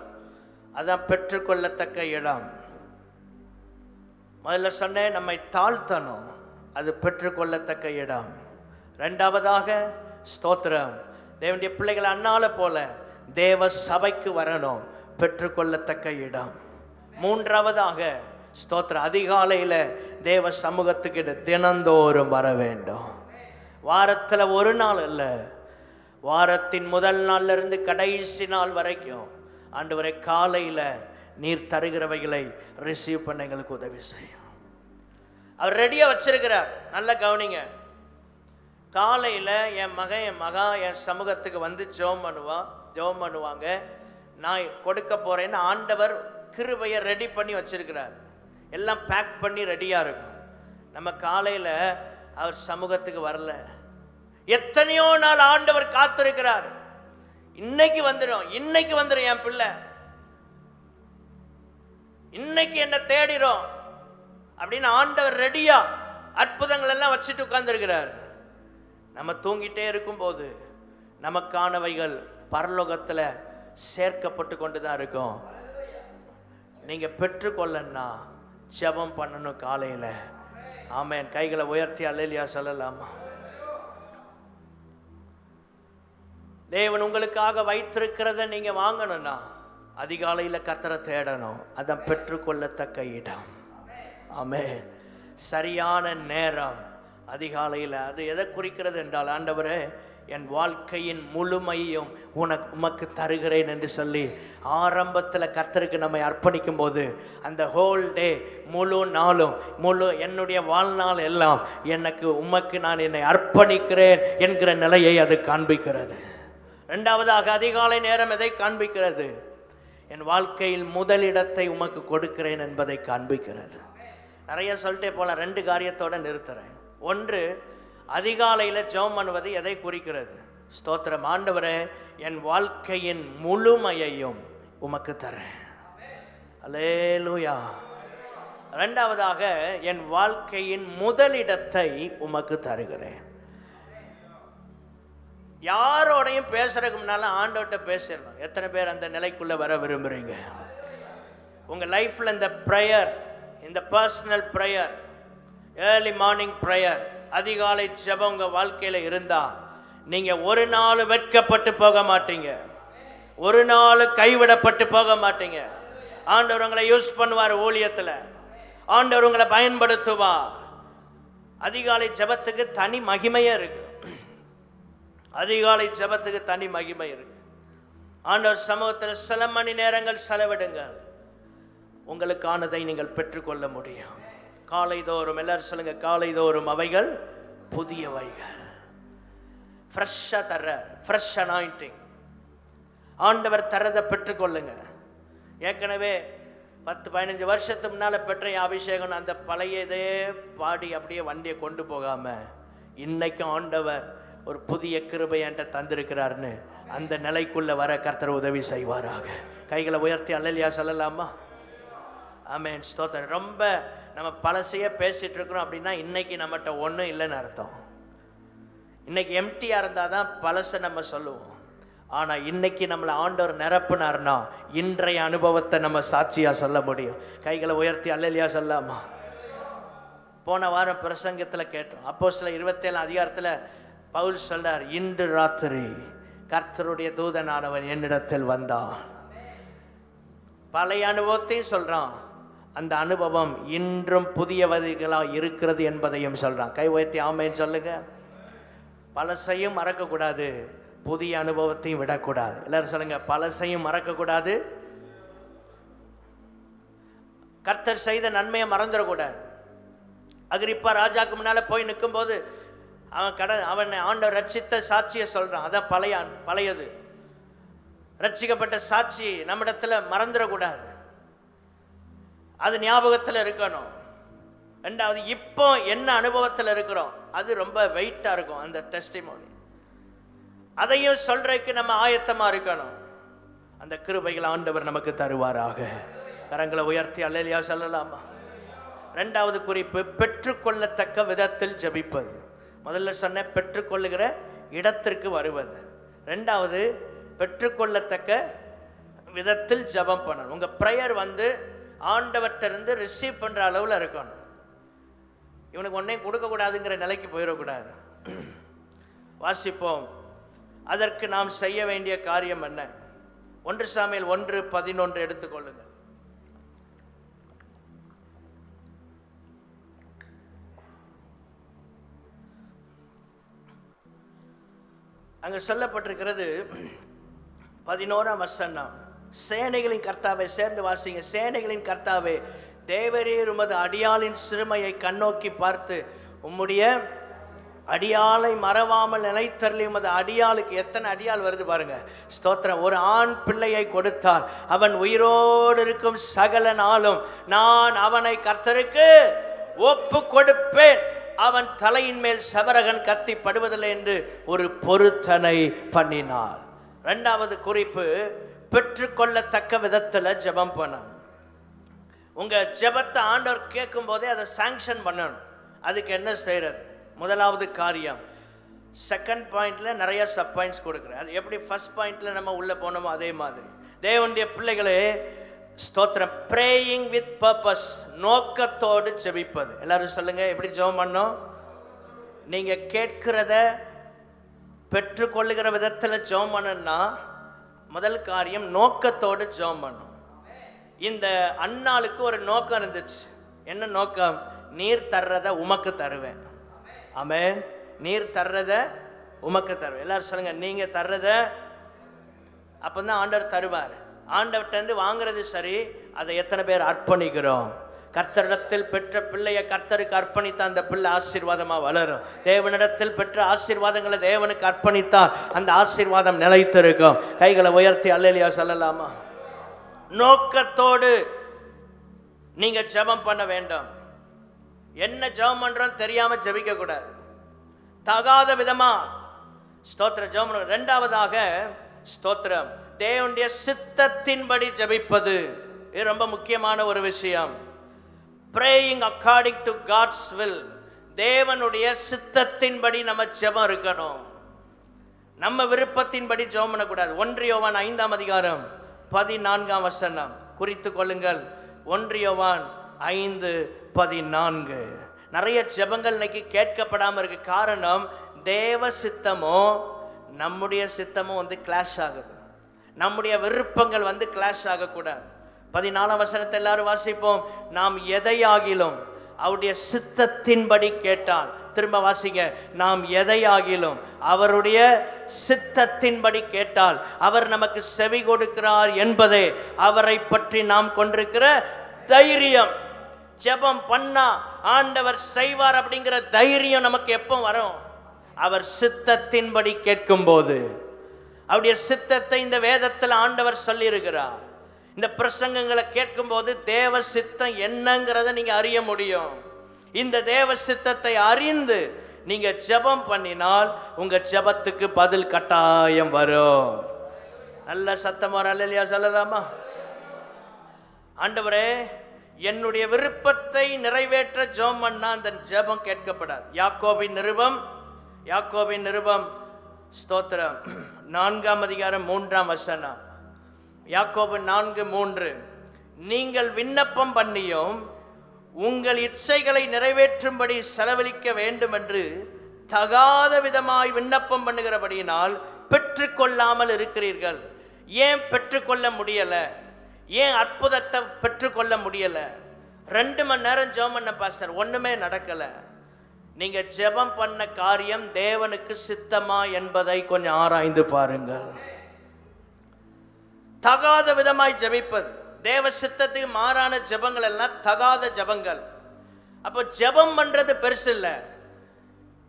அதான் பெற்றுக்கொள்ளத்தக்க இடம். முதல்ல சொன்னேன், நம்மை தாழ்த்தணும். அது பெற்றுக்கொள்ளத்தக்க இடம். இரண்டாவதாக ஸ்தோத்திரம், தேவனுடைய பிள்ளைகள் அண்ணால போல தேவ சபைக்கு வரணும். பெற்றுக்கொள்ளத்தக்க இடம். மூன்றாவதாக ஸ்தோத்திரம், அதிகாலையில தேவ சமூகத்துக்கு தினந்தோறும் வர வேண்டும். வாரத்தில் ஒரு நாள் அல்ல, வாரத்தின் முதல் நாள்ல இருந்து கடைசி நாள் வரைக்கும் ஆண்டவரே காலையில் நீர் தருகிறவைகளை ரிசீவ் பண்ண எங்களுக்கு உதவி செய்யும். அவர் ரெடியாக வச்சிருக்கிறார். நல்ல கவனிங்க. காலையில் என் மகா என் சமூகத்துக்கு வந்து ஜெபம் பண்ணுவாங்க. நான் கொடுக்க போறேன்னு ஆண்டவர் கிருபையை ரெடி பண்ணி வச்சிருக்கிறார். எல்லாம் பேக் பண்ணி ரெடியாக இருக்கும். நம்ம காலையில் அவர் சமூகத்துக்கு வரல. எத்தனையோ நாள் ஆண்டவர் காத்திருக்கிறார். இன்னைக்கு வந்துடும் என் பிள்ளை, இன்னைக்கு என்ன தேடிரும் அப்படின்னு ஆண்டவர் ரெடியா அற்புதங்கள் எல்லாம் வச்சுட்டு உட்கார்ந்துருக்கிறார். நம்ம தூங்கிட்டே இருக்கும் போது நமக்கானவைகள் பரலோகத்தில் சேர்க்கப்பட்டு கொண்டு தான் இருக்கும். நீங்க பெற்றுக்கொள்ளன்னா ஜெபம் பண்ணணும் காலையில். ஆமென். கைகளை உயர்த்தி அல்லேலூயா சொல்லலாமா? தேவன் உங்களுக்காக வைத்திருக்கிறத நீங்க வாங்கணும்னா அதிகாலையில் கர்த்தரை தேடணும். அதான் பெற்றுக்கொள்ளத்தக்க இடம். ஆமென். சரியான நேரம் அதிகாலையில். அது எதை குறிக்கிறது என்றால், ஆண்டவரே என் வாழ்க்கையின் முழுமையும் உமக்கு தருகிறேன் என்று சொல்லி ஆரம்பத்தில் கர்த்தருக்கு நம்மை அர்ப்பணிக்கும் போது அந்த ஹோல் டே, முழு நாளும், என்னுடைய வாழ்நாள் எல்லாம் எனக்கு உமக்கு நான் என்னை அர்ப்பணிக்கிறேன் என்கிற நிலையை அது காண்பிக்கிறது. இரண்டாவதாக அதிகாலை நேரம் எதை காண்பிக்கிறது? என் வாழ்க்கையில் முதலிடத்தை உமக்கு கொடுக்கிறேன் என்பதை காண்பிக்கிறது. நிறைய சொல்லிட்டே போகலாம், ரெண்டு காரியத்தோட நிறுத்துறேன். ஒன்று, அதிகாலையில் ஜெபம் பண்ணுவது எதை குறிக்கிறது? ஸ்தோத்திரம், ஆண்டவரே என் வாழ்க்கையின் முழுமையையும் உமக்கு தரேன். அல்லேலூயா. இரண்டாவதாக, என் வாழ்க்கையின் முதலிடத்தை உமக்கு தருகிறேன். யாரோடையும் பேசுறதுக்கு முன்னால ஆண்டவர்கிட்ட பேசிடணும். எத்தனை பேர் அந்த நிலைக்குள்ள வர விரும்புறீங்க? உங்க லைஃப்ல இந்த ப்ரேயர், இந்த personal prayer, early morning prayer, அதிகாலை ஜெபம் உங்க வாழ்க்கையில இருந்தா நீங்க ஒரு நாள் வெட்கப்பட்டு போக மாட்டீங்க, ஒரு நாள் கைவிடப்பட்டு போக மாட்டீங்க. ஆண்டவர் உங்களை யூஸ் பண்ணுவார் ஊழியத்தில், ஆண்டவர் உங்களை பயன்படுத்துவார். அதிகாலை ஜெபத்துக்கு தனி மகிமையே இருக்கு. அதிகாலை ஜெபத்துக்கு தனி மகிமை இருக்கு. ஆண்டவர் சமூகத்தில் சில மணி நேரங்கள் செலவிடுங்கள், உங்களுக்கானதை நீங்கள் பெற்றுக்கொள்ள முடியும். காலைதோறும், எல்லாரும் சொல்லுங்க, காலைதோறும் அவைகள் புதியவைகள். ஃப்ரெஷ்ஷாக தர்ற ஃப்ரெஷ் அனாயிண்டிங் ஆண்டவர் தரதை பெற்றுக்கொள்ளுங்க. ஏற்கனவே 10-15 வருஷத்துக்கு முன்னால் பெற்ற அபிஷேகம் அந்த பழையதே பாடி அப்படியே வண்டியை கொண்டு போகாமல் இன்னைக்கும் ஆண்டவர் ஒரு புதிய கிருபை என்கிட்ட தந்திருக்கிறார்னு அந்த நிலைக்குள்ளே வர கர்த்தர் உதவி செய்வாராக. கைகளை உயர்த்தி அல்லேலூயா சொல்லலாமா? ஆமென், ஸ்தோத்திரம். ரொம்ப நம்ம பழசையே பேசிகிட்டு இருக்கிறோம் அப்படின்னா இன்னைக்கு நம்மகிட்ட ஒன்றும் இல்லைன்னு அர்த்தம். இன்னைக்கு எம்டியாக இருந்தால் தான் பழசை நம்ம சொல்லுவோம். ஆனால் இன்னைக்கு நம்மளை ஆண்டவர் நிரப்புனார்னா இன்றைய அனுபவத்தை நம்ம சாட்சியாக சொல்ல முடியும். கைகளை உயர்த்தி அல்லேலூயா சொல்லலாமா? போன வாரம் பிரசங்கத்தில் கேட்டோம். அப்போஸ்தலர் 27 அதிகாரத்தில் பவுல் சொல்றார், இன்று ராத்திரி கர்த்தருடைய தூதனானவன் என்னிடத்தில் வந்தான். பழைய அனுபவத்தையும் சொல்றான், அந்த அனுபவம் இன்றும் புதியவதிகளாக இருக்கிறது என்பதையும் சொல்றான். கை உயர்த்தி ஆமென் சொல்லுங்க. பழசையும் மறக்கக்கூடாது, புதிய அனுபவத்தையும் விடக்கூடாது. எல்லாரும் சொல்லுங்க, பழசையும் மறக்கக்கூடாது, கர்த்தர் செய்த நன்மையை மறந்துடக்கூடாது. அகிரிப்பா ராஜாக்கு முன்னால போய் நிற்கும் போது அவன் ஆண்டவர் ரட்சித்த சாட்சியை சொல்றான். அதான் பழையது. ரட்சிக்கப்பட்ட சாட்சி நம்மிடத்துல மறந்துடக்கூடாது, அது ஞாபகத்தில் இருக்கணும். ரெண்டாவது, இப்போ என்ன அனுபவத்தில் இருக்கிறோம் அது ரொம்ப வெயிட்டா இருக்கும் அந்த டெஸ்டிமோனி. அதையும் சொல்றதுக்கு நம்ம ஆயத்தமா இருக்கணும். அந்த கிருபைகளை ஆண்டவர் நமக்கு தருவாராக. கரங்களை உயர்த்தி அல்லேலூயா சொல்லலாமா? ரெண்டாவது குறிப்பு, பெற்றுக்கொள்ளத்தக்க விதத்தில் ஜெபிப்பது. முதல்ல சொன்ன பெற்றுக்கொள்ளுகிற இடத்திற்கு வருவது. ரெண்டாவது, பெற்றுக்கொள்ளத்தக்க விதத்தில் ஜெபம் பண்ணணும். உங்க ப்ரேயர் ஆண்டவர்கிட்ட இருந்து ரிசீவ் பண்ற அளவில் இருக்கணும். இவனுக்கு ஒன்றையும் கொடுக்கக்கூடாதுங்கிற நிலைக்கு போயிடக்கூடாது. வாசிப்போம். அதற்கு நாம் செய்ய வேண்டிய காரியம் என்ன? 1 சாமுவேல் 1:11 எடுத்துக்கொள்ளுங்கள். அங்கே சொல்லப்பட்டிருக்கிறது 11ஆம் வசனம். சேனைகளின் கர்த்தாவை, சேர்ந்து வாசிங்க. சேனைகளின் கர்த்தாவே, தேவரீர் உமது அடியாளின் சிறுமையை கண்ணோக்கி பார்த்து உம்முடைய அடியாளை மறவாமல் நிலைத்தருளி. உமது அடியாளுக்கு எத்தனை அடியாள் வருது பாருங்க. ஸ்தோத்திரம். ஒரு ஆண் பிள்ளையை கொடுத்தால் அவன் உயிரோடு இருக்கும் சகல நாளும் நான் அவனை கர்த்தருக்கு ஒப்பு கொடுப்பேன், அவன் தலையின் மேல் சவரகன் கத்தி படுவதில்லை என்று ஒரு பொருத்தனை பண்ணினார். ரெண்டாவது குறிப்பு, பெற்றுக்கொள்ளத்தக்க விதத்தில் ஜெபம் பண்ணணும். உங்க ஜெபத்தை ஆண்டவர் கேட்கும் போதே அதை சாங்ஷன் பண்ணணும். அதுக்கு என்ன செய்யறது? முதலாவது காரியம், செகண்ட் பாயிண்ட்ல நிறைய சப் பாயிண்ட்ஸ் கொடுக்குறேன். அது எப்படி ஃபர்ஸ்ட் பாயிண்ட்ல நம்ம உள்ள போனோமோ அதே மாதிரி தேவனுடைய பிள்ளைகளே, ஸ்தோத்திரம், பிரேயிங் வித் பர்பஸ், நோக்கத்தோடு ஜெபிப்பது. எல்லாரும் சொல்லுங்க, எப்படி ஜெபம் பண்ணோம்? நீங்க கேட்கிறத பெற்றுக்கொள்ளுகிற விதத்தில் ஜெபம் பண்ணணும்னா முதல் காரியம் நோக்கத்தோடு ஜெபம் பண்ணும். இந்த அன்னாளுக்கு ஒரு நோக்கம் இருந்துச்சு. என்ன நோக்கம்? நீர் தர்றத உமக்கு தருவேன். ஆமென். நீர் தர்றத உமக்கு தருவேன். எல்லாரும் சொல்லுங்க, நீங்க தர்றத அப்பதான் ஆண்டவர் தருவார். ஆண்டவர்கிட்ட வாங்குறது சரி, அதை எத்தனை பேர் அர்ப்பணிக்கிறோம்? கர்த்தரிடத்தில் பெற்ற பிள்ளையை கர்த்தருக்கு அர்ப்பணித்தா அந்த பிள்ளை ஆசீர்வாதமா வளரும். தேவனிடத்தில் பெற்ற ஆசீர்வாதங்களை தேவனுக்கு அர்ப்பணித்தால் அந்த ஆசீர்வாதம் நிலைத்திருக்கும். கைகளை உயர்த்தி அல்லேலூயா சொல்லலாமா? நோக்கத்தோடு நீங்க ஜெபம் பண்ண வேண்டும். என்ன ஜெபம் பண்றோம் தெரியாம ஜெபிக்க கூடாது. தகாத விதமா ஸ்தோத்திரம் ஜெபம் பண்ணணும். ரெண்டாவதாக ஸ்தோத்திரம், தேவனுடைய சித்தத்தின்படி ஜெபிப்பது. இது ரொம்ப முக்கியமான ஒரு விஷயம். praying according to God's will. தேவனுடைய சித்தத்தின்படி நம்ம ஜெபம் இருக்கணும். நம்ம விருப்பத்தின்படி ஜெபம் பண்ணக்கூடாது. 1 யோவான் 5ஆம் அதிகாரம் 14ஆம் வசனம் குறித்து கொள்ளுங்கள். 1 யோவான் 5:14. நிறைய ஜெபங்கள் இன்னைக்கு கேட்கப்படாமல் இருக்கு. காரணம், தேவ சித்தமோ நம்முடைய சித்தமும் கிளாஷ் ஆகுது. நம்முடைய விருப்பங்கள் கிளாஷ் ஆகக்கூடாது. 14ஆம் வசனத்தை எல்லாரும் வாசிப்போம். நாம் எதையாகிலும் அவருடைய சித்தத்தின்படி கேட்டால், திரும்ப வாசிங்க, நாம் எதையாகிலும் அவருடைய சித்தத்தின்படி கேட்டால் அவர் நமக்கு செவி கொடுக்கிறார் என்பதே அவரை பற்றி நாம் கொண்டிருக்கிற தைரியம். ஜெபம் பண்ணா ஆண்டவர் செய்வார் அப்படிங்கிற தைரியம் நமக்கு எப்போ வரும்? அவர் சித்தத்தின்படி கேட்கும் போது. அவருடைய சித்தத்தை இந்த வேதத்தில் ஆண்டவர் சொல்லியிருக்கிறார். இந்த பிரசங்கங்களை கேட்கும் போது தேவ சித்தம் என்னங்கிறத நீங்க அறிய முடியும். இந்த தேவ சித்தத்தை அறிந்து நீங்க ஜெபம் பண்ணினால் உங்க ஜெபத்துக்கு பதில் கட்டாயம் வரும். நல்ல சத்தமா அல்லேலூயா சொல்லலாமா? ஆண்டவரே, என்னுடைய விருப்பத்தை நிறைவேற்ற ஜெபம் பண்ணா அந்த ஜெபம் கேட்கப்படாது. யாக்கோபின் நிருபம் ஸ்தோத்திரம் 4ஆம் அதிகாரம் 3ஆம் வசனம். யாக்கோபு 4:3. நீங்கள் விண்ணப்பம் பண்ணியும் உங்கள் இச்சைகளை நிறைவேற்றும்படி செலவழிக்க வேண்டும் என்று தகாத விதமாய் விண்ணப்பம் பண்ணுகிறபடியினால் பெற்றுக்கொள்ளாமல் இருக்கிறீர்கள். ஏன் பெற்றுக்கொள்ள முடியல? ஏன் அற்புதத்தை பெற்றுக்கொள்ள முடியல? 2 மணி நேரம் ஜெபம் பண்ண பாஸ்டர், ஒண்ணுமே நடக்கல. நீங்க ஜெபம் பண்ண காரியம் தேவனுக்கு சித்தமா என்பதை கொஞ்சம் ஆராய்ந்து பாருங்கள். தகாத விதமாய் ஜெபிப்பது, தேவ சித்தத்துக்கு மாறான ஜெபங்கள் எல்லாம் தகாத ஜெபங்கள். அப்போ ஜெபம் பண்றது பெருசு இல்ல,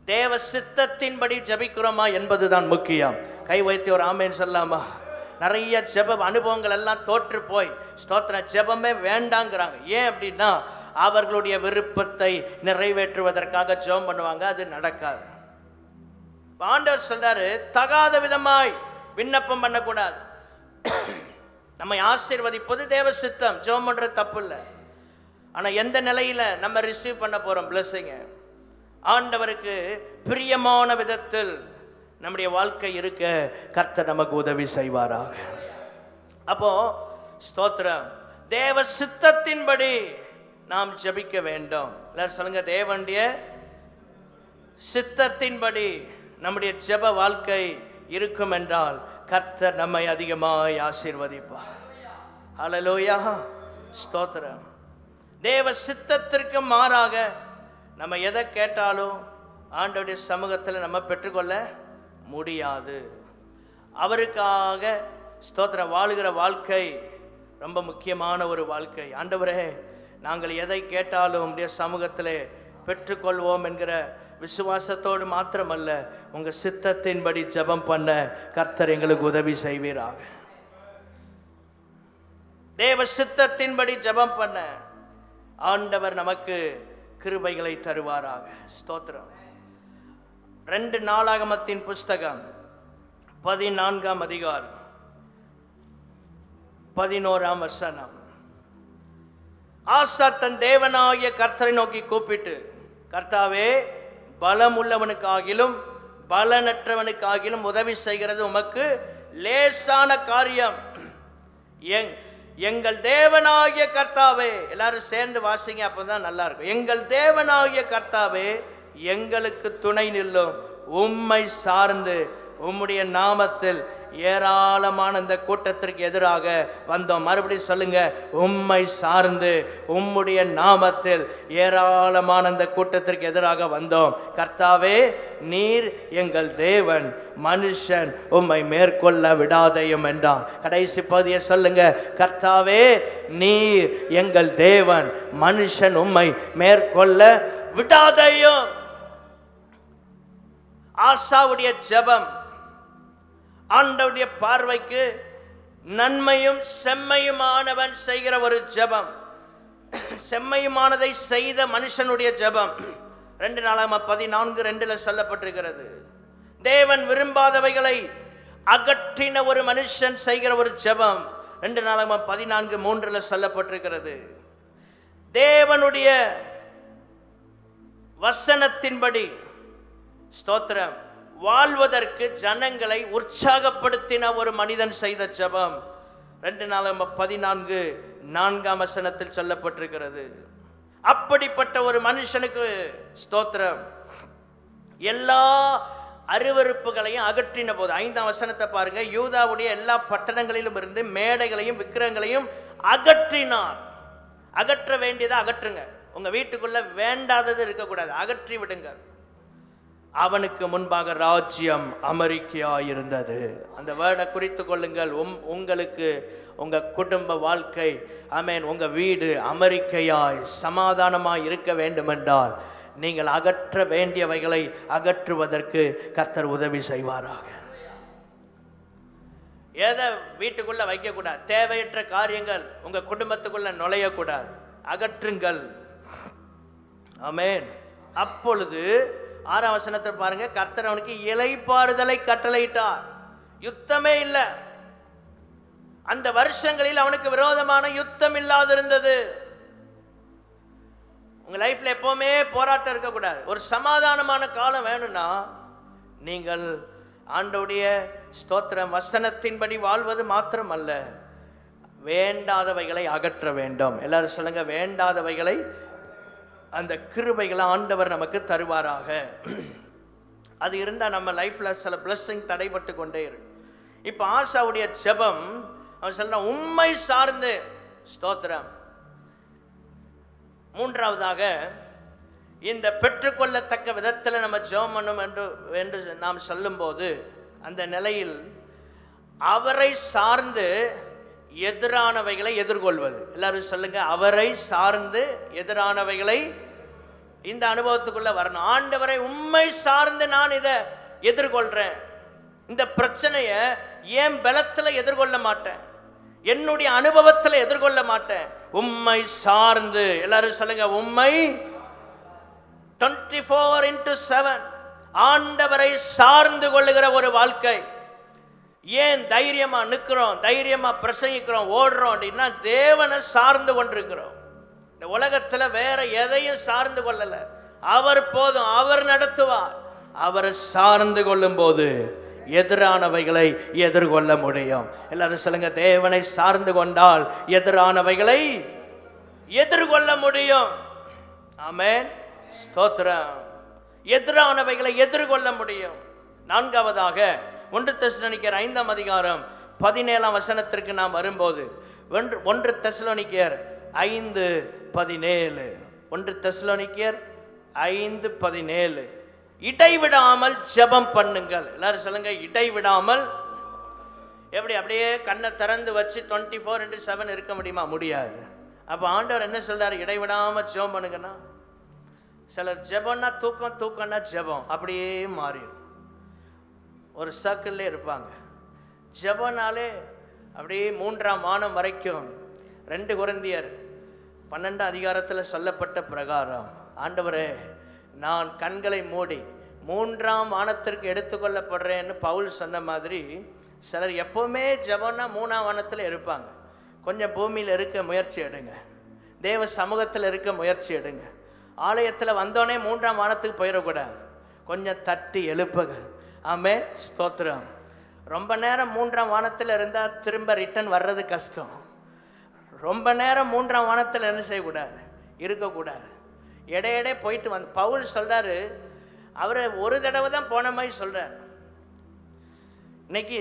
தேவ சித்தத்தின்படி ஜெபிக்கிறோமா என்பதுதான் முக்கியம். கை வைத்து ஒரு ஆமேன் சொல்லாமா? நிறைய ஜெப அனுபவங்கள் எல்லாம் தோற்று போய் ஸ்தோத்திரம் ஜெபமே வேண்டாங்கிறாங்க. ஏன் அப்படின்னா அவர்களுடைய விருப்பத்தை நிறைவேற்றுவதற்காக ஜெபம் பண்ணுவாங்க, அது நடக்காது. ஆண்டவர் சொல்றாரு, தகாத விதமாய் விண்ணப்பம் பண்ணக்கூடாது. நம்மை ஆசீர்வதிப்பது தேவ சித்தம், ஜெபம் பண்றது தப்பு இல்லை. ஆனா எந்த நிலையில நம்ம ரிசீவ் பண்ண போறோம் பிளஸிங்க? ஆண்டவருக்கு பிரியமான விதத்தில் நம்முடைய வாழ்க்கை இருக்க கர்த்தர் நமக்கு உதவி செய்வாராக. அப்போ ஸ்தோத்திரம், தேவ சித்தத்தின்படி நாம் ஜெபிக்க வேண்டும். எல்லாரும் சொல்லுங்க, தேவனுடைய சித்தத்தின்படி நம்முடைய ஜெப வாழ்க்கை இருக்கும் என்றால் கர்த்தர் நம்மை அதிகமாய் ஆசீர்வதிப்பார். ஹல்லேலூயா, ஸ்தோத்திரம். தேவ சித்தத்திற்கு மாறாக நம்ம எதை கேட்டாலும் ஆண்டவருடைய சமூகத்தில் நம்ம பெற்றுக்கொள்ள முடியாது. அவருக்காக ஸ்தோத்திரம் வாழுகிற வாழ்க்கை ரொம்ப முக்கியமான ஒரு வாழ்க்கை. ஆண்டவரே, நாங்கள் எதை கேட்டாலும் உம்முடைய சமூகத்திலே பெற்றுக்கொள்வோம் என்கிற விசுவாசத்தோடு மாத்திரமல்ல, உங்கள் சித்தத்தின்படி ஜெபம் பண்ண கர்த்தர் எங்களுக்கு உதவி செய்வீராக. தேவ சித்தத்தின்படி ஜெபம் பண்ண ஆண்டவர் நமக்கு கிருபைகளை தருவாராக. ஸ்தோத்திரம். 2 நாளாகமத்தின் புஸ்தகம் 14ஆம் அதிகாரம் 11ஆம் வசனம். ஆசா தன் தேவனாகிய கர்த்தரை நோக்கி கூப்பிட்டு, கர்த்தாவே, பலம் உள்ளவனுக்காகிலும் பலனற்றவனுக்காகிலும் உதவி செய்கிறது உமக்கு லேசான காரியம். எங்கள் தேவனாகிய கர்த்தாவே, எல்லாரும் சேர்ந்து வாசிங்க, அப்பதான் நல்லா இருக்கும். எங்கள் தேவனாகிய கர்த்தாவே, எங்களுக்கு துணை நில்லும். உம்மை சார்ந்து உம்முடைய நாமத்தில் ஏராளமான இந்த கூட்டத்திற்கு எதிராக வந்தோம். மறுபடியும் சொல்லுங்க, உம்மை சார்ந்து உம்முடைய நாமத்தில் ஏராளமான இந்த கூட்டத்திற்கு எதிராக வந்தோம். கர்த்தாவே, நீர் எங்கள் தேவன், மனுஷன் உம்மை மேற்கொள்ள விடாதையும் என்றான். கடைசி பகுதியை சொல்லுங்க, கர்த்தாவே, நீர் எங்கள் தேவன், மனுஷன் உம்மை மேற்கொள்ள விடாதையும். ஆசாவுடைய ஜெபம் ஆண்டவருடைய பார்வைக்கு நன்மையும் செம்மையுமானவன் செய்கிற ஒரு ஜெபம். செம்மையுமானதை செய்த மனுஷனுடைய ஜெபம் 2 நாளாகமம் 14:2 சொல்லப்பட்டிருக்கிறது. தேவன் விரும்பாதவைகளை அகற்றின ஒரு மனுஷன் செய்கிற ஒரு ஜெபம் 2 நாளாகமம் 14:3 சொல்லப்பட்டிருக்கிறது. தேவனுடைய வசனத்தின்படி ஸ்தோத்திரம் வாழ்வதற்கு ஜனங்களை உற்சாகப்படுத்தின ஒரு மனிதன் செய்த ஜெபம் 2 சொல்லப்பட்டிருக்கிறது. அப்படிப்பட்ட ஒரு மனுஷனுக்கு ஸ்தோத்திரம் எல்லா அருவருப்புகளையும் அகற்றின போது 5 பாருங்க, யூதாவுடைய எல்லா பட்டணங்களிலும் இருந்து மேடைகளையும் விக்கிரகங்களையும் அகற்றினார். அகற்ற வேண்டியதை அகற்றுங்க. உங்க வீட்டுக்குள்ள வேண்டாதது இருக்கக்கூடாது, அகற்றி விடுங்க. அவனுக்கு முன்பாக ராஜ்யம் அமெரிக்கா இருந்தது. அந்த வேர்டை குறித்து கொள்ளுங்கள். உங்களுக்கு உங்க குடும்ப வாழ்க்கை, ஆமென், உங்க வீடு அமெரிக்கையாய் சமாதானமாய் இருக்க வேண்டுமென்றால் நீங்கள் அகற்ற வேண்டியவைகளை அகற்றுவதற்கு கர்த்தர் உதவி செய்வாராக. எதை வீட்டுக்குள்ள வைக்கக்கூடாது, தேவையற்ற காரியங்கள் உங்க குடும்பத்துக்குள்ள நுழையக்கூடாது, அகற்றுங்கள். ஆமென். அப்பொழுது 6 பாருங்க, கர்த்தர் அவனுக்கு இளைப்பாறுதலை கட்டளையிட்டார். யுத்தமே இல்லை. அந்த வருஷங்களில் அவனுக்கு விரோதமான யுத்தம் இல்லாதிருந்தது. உங்க லைஃப்ல எப்பவுமே போராட்டம் இருக்கக்கூடாது. ஒரு சமாதானமான காலம் வேணும்னா நீங்கள் ஆண்டவருடைய ஸ்தோத்திரம் வசனத்தின்படி வாழ்வது மாத்திரம் அல்ல, வேண்டாதவைகளை அகற்ற வேண்டும். எல்லாரும் சொல்லுங்க, வேண்டாதவைகளை. அந்த கிருபைகளை ஆண்டவர் நமக்கு தருவாராக. அது இருந்தால் நம்ம லைஃப்ல சில பிளஸ்ஸிங் தடைபட்டு கொண்டே இருக்கு. இப்போ ஆசாவுடைய ஜெபம், அவன் சொல்றான் உம்மை சார்ந்து ஸ்தோத்திரம். 3வதாக இந்த பெற்றுக்கொள்ளத்தக்க விதத்தில் நம்ம ஜெபம் பண்ணும் என்று நாம் சொல்லும்போது அந்த நிலையில் அவரை சார்ந்து எதிரானவைகளை எதிர்கொள்வது. எல்லாரும் சொல்லுங்க, அவரை சார்ந்து எதிரானவைகளை. இந்த அனுபவத்துக்குள்ள வரணும். ஆண்டவரை உம்மை சார்ந்து நான் இதை எதிர்கொள்றேன். இந்த பிரச்சனைய ஏன் பலத்தில் எதிர்கொள்ள மாட்டேன், என்னுடைய அனுபவத்தில் எதிர்கொள்ள மாட்டேன், உம்மை சார்ந்து. எல்லாரும் சொல்லுங்க, உம்மை 24/7 ஆண்டவரை சார்ந்து கொள்ளுகிற ஒரு வாழ்க்கை. ஏன் தைரியமா நிற்கிறோம், தைரியமா பிரசங்கிக்கிறோம், ஓடுறோம் அப்படின்னா தேவனை சார்ந்து கொண்டிருக்கிறோம். இந்த உலகத்துல வேற எதையும் சார்ந்து கொள்ளல. அவர் போதும், அவர் நடத்துவார். அவரை சார்ந்து கொள்ளும் போது எதிரானவைகளை எதிர்கொள்ள முடியும். எல்லாரும் சொல்லுங்க, தேவனை சார்ந்து கொண்டால் எதிரானவைகளை எதிர்கொள்ள முடியும். ஆமென், ஸ்தோத்திரம். எதிரானவைகளை எதிர்கொள்ள முடியும். 4வதாக 1 தெசலோனிக்கேயர் 5:17 நாம் வரும்போது 1 தெசலோனிக்கேயர் 5:17 1 தெசலோனிக்கேயர் 5:17 இடைவிடாமல் ஜெபம் பண்ணுங்கள். எல்லாரும் சொல்லுங்க, இடைவிடாமல். எப்படி அப்படியே கண்ணை திறந்து வச்சு 24/7 இருக்க முடியுமா? முடியாது. அப்போ ஆண்டவர் என்ன சொல்றாரு? இடைவிடாமல் ஜெபம் பண்ணுங்கன்னா. சிலர் ஜெபம்னா தூக்கம், தூக்கம்னா ஜெபம் அப்படியே மாறிடும். ஒரு சர்க்கிள்லே இருப்பாங்க. ஜெபனாலே அப்படியே 3ஆம் வானம் வரைக்கும் 2 கொரிந்தியர் 12 சொல்லப்பட்ட பிரகாரம், ஆண்டவரே நான் கண்களை மூடி 3ஆம் வானத்திற்கு எடுத்துக்கொள்ளப்படுறேன்னு பவுல் சொன்ன மாதிரி சிலர் எப்போவுமே ஜெபம்னா 3ஆம் வானத்தில் இருப்பாங்க. கொஞ்சம் பூமியில் இருக்க முயற்சி எடுங்க, தேவ சமூகத்தில் இருக்க முயற்சி எடுங்க. ஆலயத்தில் வந்தோடனே 3ஆம் வானத்துக்கு போயிடக்கூடாது, கொஞ்சம் தட்டி எழுப்புங்க. ஆமென், ஸ்தோத்திரம். ரொம்ப நேரம் 3ஆம் வானத்தில் இருந்தால் திரும்ப ரிட்டர்ன் வர்றது கஷ்டம். ரொம்ப நேரம் 3ஆம் வானத்தில் என்ன செய்யக்கூடாது, இருக்கக்கூடாது. இடையிடையே போயிட்டு பவுல் சொல்றாரு, அவர் ஒரு தடவை தான் போன மாதிரி சொல்றார். இன்னைக்கு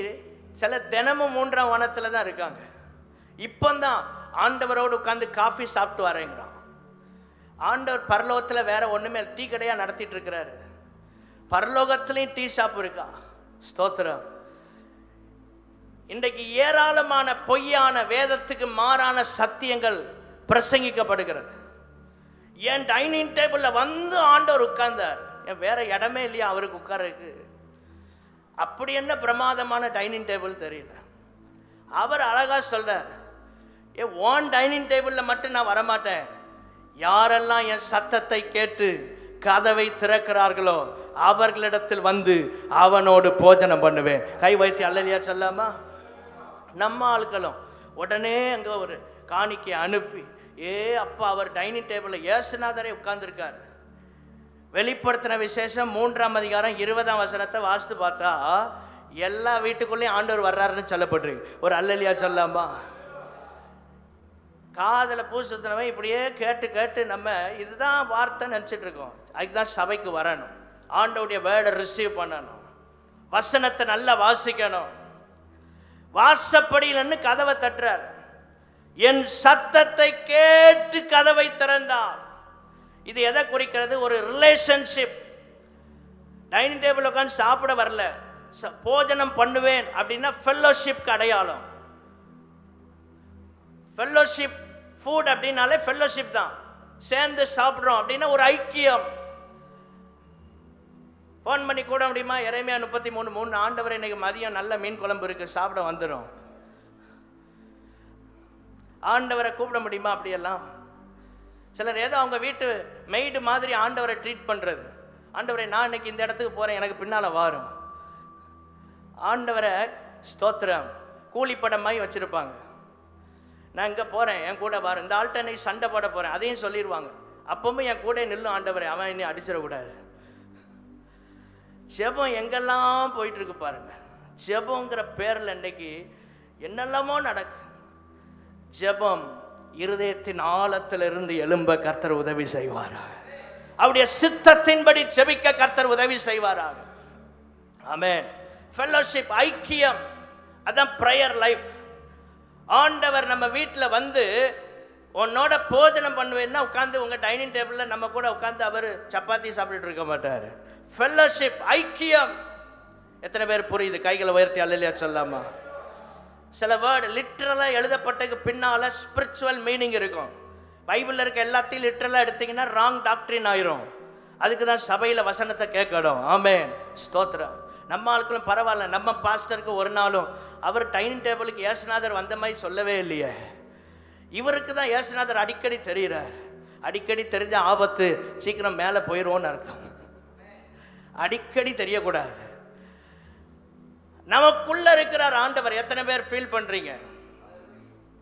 சில தினமும் 3ஆம் வானத்தில் தான் இருக்காங்க. இப்போதான் ஆண்டவரோடு உட்காந்து காஃபி சாப்பிட்டு வரேங்கிறான். ஆண்டவர் பரலோகத்தில் வேற ஒண்ணுமே டீ கடையா நடத்திட்டு இருக்கிறாரு. பரலோகத்திலையும் டீ ஷாப் இருக்கா? ஸ்தோத்திரம். இன்றைக்கு ஏராளமான பொய்யான வேதத்துக்கு மாறான சத்தியங்கள் பிரசங்கிக்கப்படுகிறது. என் டைனிங் டேபிள்ல வந்து ஆண்டவர் உட்கார்ந்தார், என் வேற இடமே இல்லையா அவருக்கு உட்கார்றதுக்கு? அப்படி என்ன பிரமாதமான டைனிங் டேபிள் தெரியல. அவர் அழகா சொல்றார், ஒன் டைனிங் டேபிள்ல மட்டும் நான் வரமாட்டேன், யாரெல்லாம் என் சத்தத்தை கேட்டு கதவை திறக்கிறார்களோ அவர்களிடத்தில் வந்து அவனோடு போஜனம் பண்ணுவேன். கை வைத்து அல்லேலூயா சொல்லாமா? நம்ம ஆட்களும் உடனே அங்கே ஒரு காணிக்கை அனுப்பி அப்பா அவர் டைனிங் டேபிளில் இயேசுநாதரே உட்கார்ந்துருக்கார். வெளிப்படுத்தின விசேஷம் 3ஆம் அதிகாரம் 20ஆம் வசனத்தை வாசித்து பார்த்தா எல்லா வீட்டுக்குள்ளேயும் ஆண்டவர் வர்றாருன்னு சொல்லப்பட்டிருக்கு. ஒரு அல்லேலூயா சொல்லாமா? காதில் பூசுத்தினவன் இப்படியே கேட்டு கேட்டு நம்ம இதுதான் வார்த்தை நினச்சிட்டு இருக்கோம். அதுக்குதான் சபைக்கு வரணும், ஆண்டவருடைய வேர்டை ரிசீவ் பண்ணணும், வசனத்தை நல்லா வாசிக்கணும். வாசப்படியிலன்னு கதவை தட்டுறார். என் சத்தத்தை கேட்டு கதவை திறந்தார். இது எதை குறிக்கிறது? ஒரு ரிலேஷன்ஷிப். டைனிங் டேபிள் உட்காந்து சாப்பிட வரல, போஜனம் பண்ணுவேன் அப்படின்னா ஃபெல்லோஷிப்க்கு அடையாளம். ஃபெல்லோஷிப் ஃபுட் அப்படின்னாலே ஃபெல்லோஷிப் தான். சேர்ந்து சாப்பிட்றோம் அப்படின்னா ஒரு ஐக்கியம். ஃபோன் பண்ணி கூட முடியுமா? எரேமியா 33:3, ஆண்டவர் இன்னைக்கு மதியம் நல்ல மீன் குழம்பு இருக்கு, சாப்பிட வந்துடும். ஆண்டவரை கூப்பிட முடியுமா? அப்படியெல்லாம் சிலர் ஏதோ அவங்க வீட்டு மெய்டு மாதிரி ஆண்டவரை ட்ரீட் பண்ணுறது. ஆண்டவரை நான் இன்னைக்கு இந்த இடத்துக்கு போகிறேன், எனக்கு பின்னால் வாரும். ஆண்டவரை ஸ்தோத்திரம் கூலிப்படமாய் வச்சுருப்பாங்க. நான் இங்கே போகிறேன், என் கூட வாரும். இந்த ஆள்கிட்ட இன்னைக்கு சண்டை போட போகிறேன், அதையும் சொல்லிடுவாங்க. அப்பவும் என் கூட நில்லும் ஆண்டவரை, அவன் இன்னும் அடிச்சிடக்கூடாது. ஜெபம் எங்கெல்லாம் போயிட்டுருக்கு பாருங்க. ஜெபங்கிற பேரில் இன்றைக்கு என்னெல்லாமோ நடக்கு. ஜெபம் இருதயத்தின் ஆழத்திலிருந்து எழும்ப கர்த்தர் உதவி செய்வாராக. அவருடைய சித்தத்தின்படி ஜெபிக்க கர்த்தர் உதவி செய்வாராக. ஆமென். ஃபெல்லோஷிப், ஐக்கியம், அதான் பிரேயர் லைஃப். ஆண்டவர் நம்ம வீட்டில் வந்து உன்னோட போஜனம் பண்ணுவேன்னா உட்காந்து உங்கள் டைனிங் டேபிளில் நம்ம கூட உட்காந்து அவர் சப்பாத்தி சாப்பிட்டுட்டு இருக்க மாட்டார். ஃபெல்லோஷிப், ஐக்கியம். எத்தனை பேர் புரியுது? கைகளை உயர்த்தி அல்லேலூயா சொல்லாமா? சில வேர்டு லிட்ரலாக எழுதப்பட்டதுக்கு பின்னால் ஸ்பிரிச்சுவல் மீனிங் இருக்கும். பைபிளில் இருக்க எல்லாத்தையும் லிட்ரலாக எடுத்தீங்கன்னா ராங் டாக்ட்ரின் ஆயிரும். அதுக்கு தான் சபையில் வசனத்தை கேட்கணும். ஆமென், ஸ்தோத்திரம். நம்ம ஆட்களும் பரவாயில்ல, நம்ம பாஸ்டருக்கு ஒரு நாளும் அவர் டைனிங் டேபிளுக்கு இயேசுநாதர் வந்த மாதிரி சொல்லவே இல்லையே. இவருக்கு தான் இயேசுநாதர் அடிக்கடி தெரிகிறார். அடிக்கடி தெரிஞ்ச ஆபத்து, சீக்கிரம் மேலே போயிடுவோன்னு அர்த்தம். அடிக்கடி தெரியக்கூடாது. நமக்குள்ள இருக்கிறார் ஆண்டவர். எத்தனை பேர் ஃபீல் பண்றீங்க?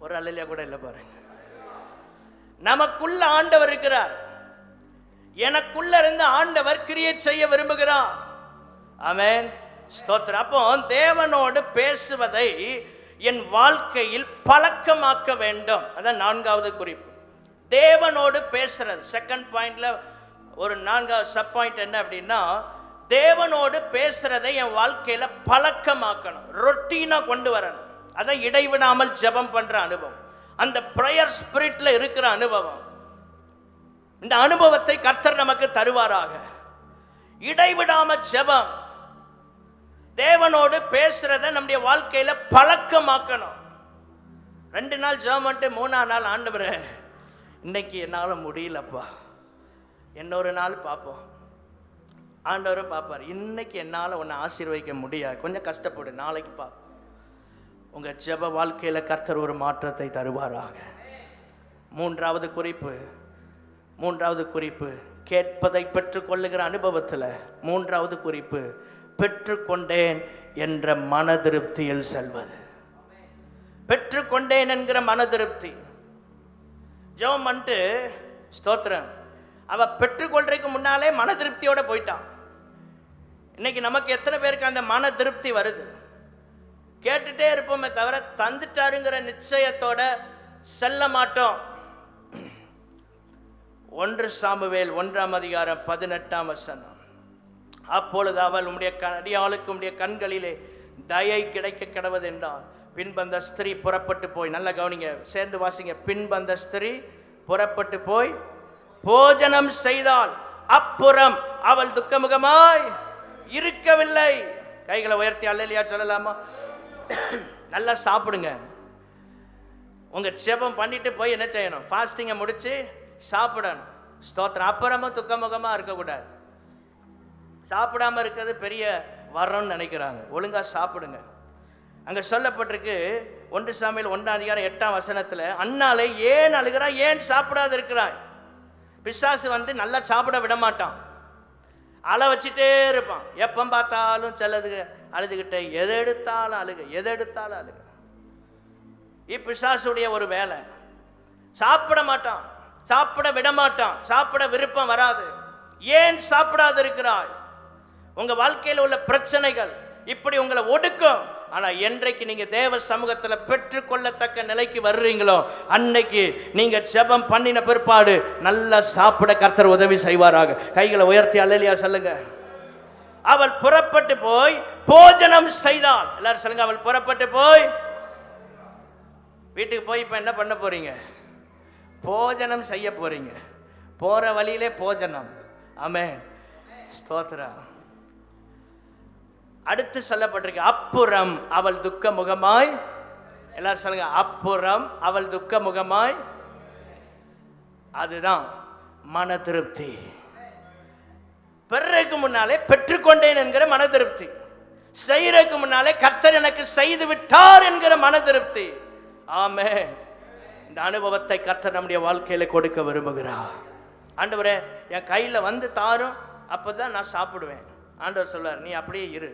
ஒரு அல்லேலூயா கூட இல்லை பாருங்க. நமக்குள்ள ஆண்டவர் இருக்கிறார். எனக்குள்ள இருந்து ஆண்டவர் கிரியேட் செய்ய விரும்புகிறார். ஆமென், ஸ்தோத்திரம். அப்போ தேவனோடு பேசுவதை என் வாழ்க்கையில் பழக்கமாக்க வேண்டும். அதான் 4வது குறிப்பு. தேவனோடு பேசுறது. செகண்ட் பாயிண்ட்ல ஒரு 4வது சப் பாயிண்ட் என்ன அப்படின்னா, தேவனோடு பேசுறதை என் வாழ்க்கையில பழக்கமாக்கணும், ரொட்டீனா கொண்டு வரணும். அதான் இடைவிடாமல் ஜெபம் பண்ற அனுபவம், அந்த பிரேயர் ஸ்பிரிட்ல இருக்கிற அனுபவம். இந்த அனுபவத்தை கர்த்தர் நமக்கு தருவாராக. இடைவிடாம ஜெபம், தேவனோடு பேசுறதை நம்முடைய வாழ்க்கையில பழக்கமாக்கணும். 2 நாள் ஜெபம் பண்ணிட்டு 3ஆம் நாள் ஆண்டவரே இன்னைக்கு என்னால முடியலப்பா, இன்னொரு நாள் பார்ப்போம். ஆண்டவரும் பார்ப்பார், இன்னைக்கு என்னால் உன்னை ஆசீர்வதிக்க முடியாது, கொஞ்சம் கஷ்டப்படு, நாளைக்கு பா. உங்கள் ஜெப வாழ்க்கையில் கர்த்தர் ஒரு மாற்றத்தை தருவாராக. 3வது குறிப்பு கேட்பதை பெற்றுக்கொள்ளுகிற அனுபவத்தில் 3வது குறிப்பு பெற்றுக்கொண்டேன் என்ற மன திருப்தியில் செல்வது. பெற்றுக்கொண்டேன் என்கிற மன திருப்தி. ஜெபம் பண்ணிட்டு ஸ்தோத்திரம், அவ பெற்றுக்கொள்றதுக்கு முன்னாலே மன திருப்தியோட போயிட்டான். இன்னைக்கு நமக்கு எத்தனை பேருக்கு அந்த மன திருப்தி வருது? கேட்டுட்டே இருப்போமே தவிர தந்துட்டாருங்கிற நிச்சயத்தோட செல்ல மாட்டோம். 1 சாமுவேல் 1ஆம் அதிகாரம் 18ஆம் வசனம். அப்பொழுது அவள் உம்முடைய அடியாளுக்கு உம்முடைய கண்களிலே தயை கிடைக்க கிடவது என்றால், பின்பந்த ஸ்திரீ புறப்பட்டு போய், நல்ல கவனிங்க, சேர்ந்து வாசிங்க. பின்பந்த ஸ்திரீ புறப்பட்டு போய் போஜனம் செய்தால் அப்புறம் அவள் துக்கமுகமாய் இருக்கவில்லை. கைகளை உயர்த்தி அல்லேலூயா சொல்லலாமா? நல்லா சாப்பிடுங்க. உங்க ஜெபம் பண்ணிட்டு போய் என்ன செய்யணும்? ஃபாஸ்டிங்கை முடிச்சு சாப்பிடணும். ஸ்தோத்திரம். அப்புறமும் துக்கமுகமா இருக்கக்கூடாது. சாப்பிடாம இருக்கிறது பெரிய வரணும்னு நினைக்கிறாங்க. ஒழுங்கா சாப்பிடுங்க. அங்க சொல்லப்பட்டிருக்கு 1 சாமுவேல் 1ஆம் அதிகாரம் 8ஆம் வசனத்துல, அன்னாளை ஏன் அழுகிறாய், ஏன் சாப்பிடாது இருக்கிறாய்? பிசாசு வந்து நல்லா சாப்பிட விட மாட்டான், அழ வச்சுட்டே இருப்பான். எப்போ பார்த்தாலும் செல்லதுக்கு அழுதுகிட்டே, எதை எடுத்தாலும் அழுக. பிசாசுடைய ஒரு வேலை. சாப்பிட மாட்டான், சாப்பிட விட மாட்டான், சாப்பிட விருப்பம் வராது. ஏன் சாப்பிடாது இருக்கிறாய்? உங்க வாழ்க்கையில் உள்ள பிரச்சனைகள் இப்படி உங்களை ஒடுக்கும். ஆனா என்றைக்கு நீங்க தேவ சமூகத்துல பெற்றுக்கொள்ளத்தக்க நிலைக்கு வர்றீங்களோ அன்னைக்கு நீங்க ஜெபம் பண்ணின பிற்பாடு நல்லா சாப்பிட கர்த்தர் உதவி செய்வாராக. கைகளை உயர்த்தி அல்லேலூயா சொல்லுங்க. அவள் புறப்பட்டு போய் போஜனம் செய்தாள். எல்லாரும் சொல்லுங்க, அவள் புறப்பட்டு போய். வீட்டுக்கு போய் இப்ப என்ன பண்ண போறீங்க? போஜனம் செய்ய போறீங்க. போற வழியிலே போஜனம். ஆமென், ஸ்தோத்திரம். அடுத்து சொல்லப்பட்டிருக்கு, அப்புறம் அவள் துக்க முகமாய். எல்லாரும் சொல்லுங்க, அப்புறம் அவள் துக்க முகமாய். அதுதான் மன திருப்தி. பெறக்கு முன்னாலே பெற்றுக்கொண்டேன் என்கிற மன திருப்தி, செய்யறதுக்கு முன்னாலே கர்த்தர் எனக்கு செய்து விட்டார் என்கிற மன திருப்தி. ஆமென். இந்த அனுபவத்தை கர்த்தர் நம்முடைய வாழ்க்கையில கொடுக்க விரும்புகிறார். ஆண்டவரே என் கையில வந்து தாரும், அப்பதான் நான் சாப்பிடுவேன். ஆண்டவர் சொல்றார், நீ அப்படியே இரு.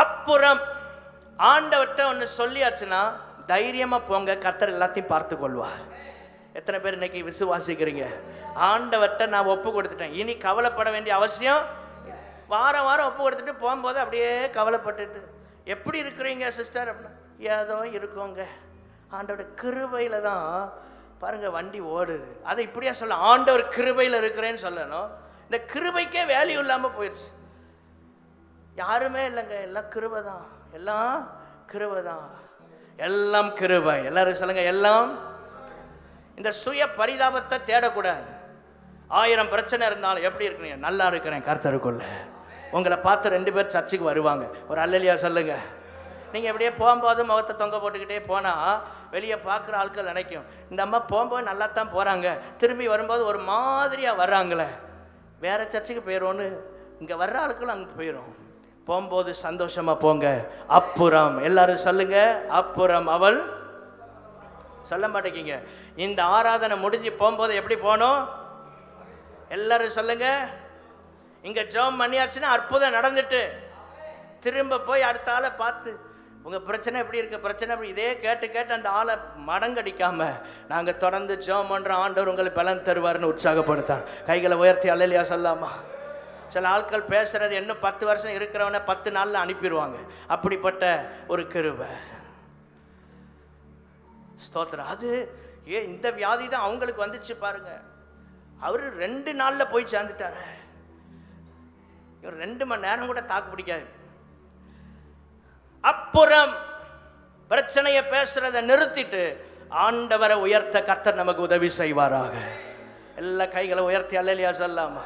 அப்புறம் ஆண்டவர்கிட்ட ஒன்று சொல்லியாச்சுன்னா தைரியமா போங்க, கர்த்தர் எல்லாத்தையும் பார்த்து கொள்வார். எத்தனை பேர் இன்னைக்கு விசுவாசிக்கிறீங்க? ஆண்டவர்கிட்ட நான் ஒப்பு கொடுத்துட்டேன், இனி கவலைப்பட வேண்டிய அவசியம். வாரம் வாரம் ஒப்பு கொடுத்துட்டு போகும்போது அப்படியே கவலைப்பட்டுட்டு எப்படி இருக்கிறீங்க சிஸ்டர் அப்படின்னா, ஏதோ இருக்கோங்க, ஆண்டவர் கிருபையில தான் பாருங்க வண்டி ஓடுது. அதை இப்படியா சொல்ல, ஆண்டவர் கிருபையில் இருக்கிறேன்னு சொல்லணும். இந்த கிருபைக்கே வேல்யூ இல்லாமல் போயிடுச்சு. யாருமே இல்லைங்க, எல்லாம் கிருபை தான், எல்லாம் கிருபை தான், எல்லாம் கிருபை. எல்லாரும் சொல்லுங்க, எல்லாம். இந்த சுய பரிதாபத்தை தேடக்கூடாது. 1000 பிரச்சனை இருந்தாலும் எப்படி இருக்கிறீங்க? நல்லா இருக்கிறேன் கர்த்தருக்குள்ள. உங்களை பார்த்து 2 பேர் சர்ச்சுக்கு வருவாங்க. ஒரு அல்லேலூயா சொல்லுங்க. நீங்கள் எப்படியே போகும்போது முகத்தை தொங்க போட்டுக்கிட்டே போனால் வெளியே பார்க்குற ஆட்கள் நினைக்கும், இந்த அம்மா போகும்போது நல்லா தான் போகிறாங்க, திரும்பி வரும்போது ஒரு மாதிரியாக வர்றாங்களே, வேறு சர்ச்சுக்கு போயிடும்னு. இங்கே வர்ற ஆட்களும் அங்கே போயிடும். போகும்போது சந்தோஷமாக போங்க. அப்புறம் எல்லாரும் சொல்லுங்க, அப்புறம் அவள். சொல்ல மாட்டேங்கிங்க. இந்த ஆராதனை முடிஞ்சு போகும்போது எப்படி போகணும்? எல்லாரும் சொல்லுங்க. இங்கே ஜெபம் பண்ணியாச்சுன்னா அற்புதம் நடந்துட்டு திரும்ப போய் அடுத்த ஆளை பார்த்து உங்கள் பிரச்சனை எப்படி இருக்கு, பிரச்சனை எப்படி, இதே கேட்டு கேட்டு அந்த ஆளை மடங்கடிக்காம நாங்கள் தொடர்ந்து ஜெபம் பண்ணுறோம், ஆண்டவர் உங்களுக்கு பலன் தருவார்னு உற்சாகப்படுத்தான். கைகளை உயர்த்தி அல்லேலூயா சொல்லாமா? சில ஆட்கள் பேசுறது இன்னும் 10 வருஷம் இருக்கிறவனை 10 நாளில் அனுப்பிடுவாங்க. அப்படிப்பட்ட ஒரு கிருபை. ஸ்தோத்திரம். அது இந்த வியாதி தான் அவங்களுக்கு வந்துச்சு பாருங்க. அவரு 2 நாளில் போய் சேர்ந்துட்டாரு. இவர் 2 மணி நேரம் கூட தாக்கு பிடிக்காது. அப்புறம் பிரச்சனையை பேசுறதை நிறுத்திட்டு ஆண்டவரை உயர்த்த கர்த்தர் நமக்கு உதவி செய்வாராக. எல்லா கைகளை உயர்த்தி அல்லேலூயா சொல்லாமா?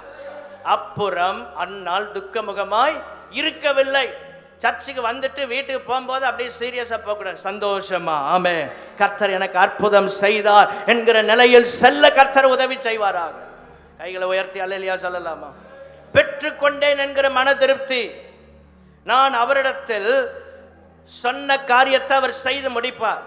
அப்புறம் அந்நாள் துக்கமுகமாய் இருக்கவில்லை. சர்ச்சுக்கு வந்துட்டு வீட்டுக்கு போகும்போது அப்படியே சீரியஸா போகக்கூடாது, சந்தோஷமா ஆமென் கர்த்தர் எனக்கு அற்புதம் செய்தார் என்கிற நிலையில் செல்ல கர்த்தர் உதவி செய்வாராக. கைகளை உயர்த்தி அல்லேலூயா சொல்லலாமா? பெற்றுக்கொண்டேன் என்கிற மன திருப்தி. நான் அவரிடத்தில் சொன்ன காரியத்தை அவர் செய்து முடிப்பார்.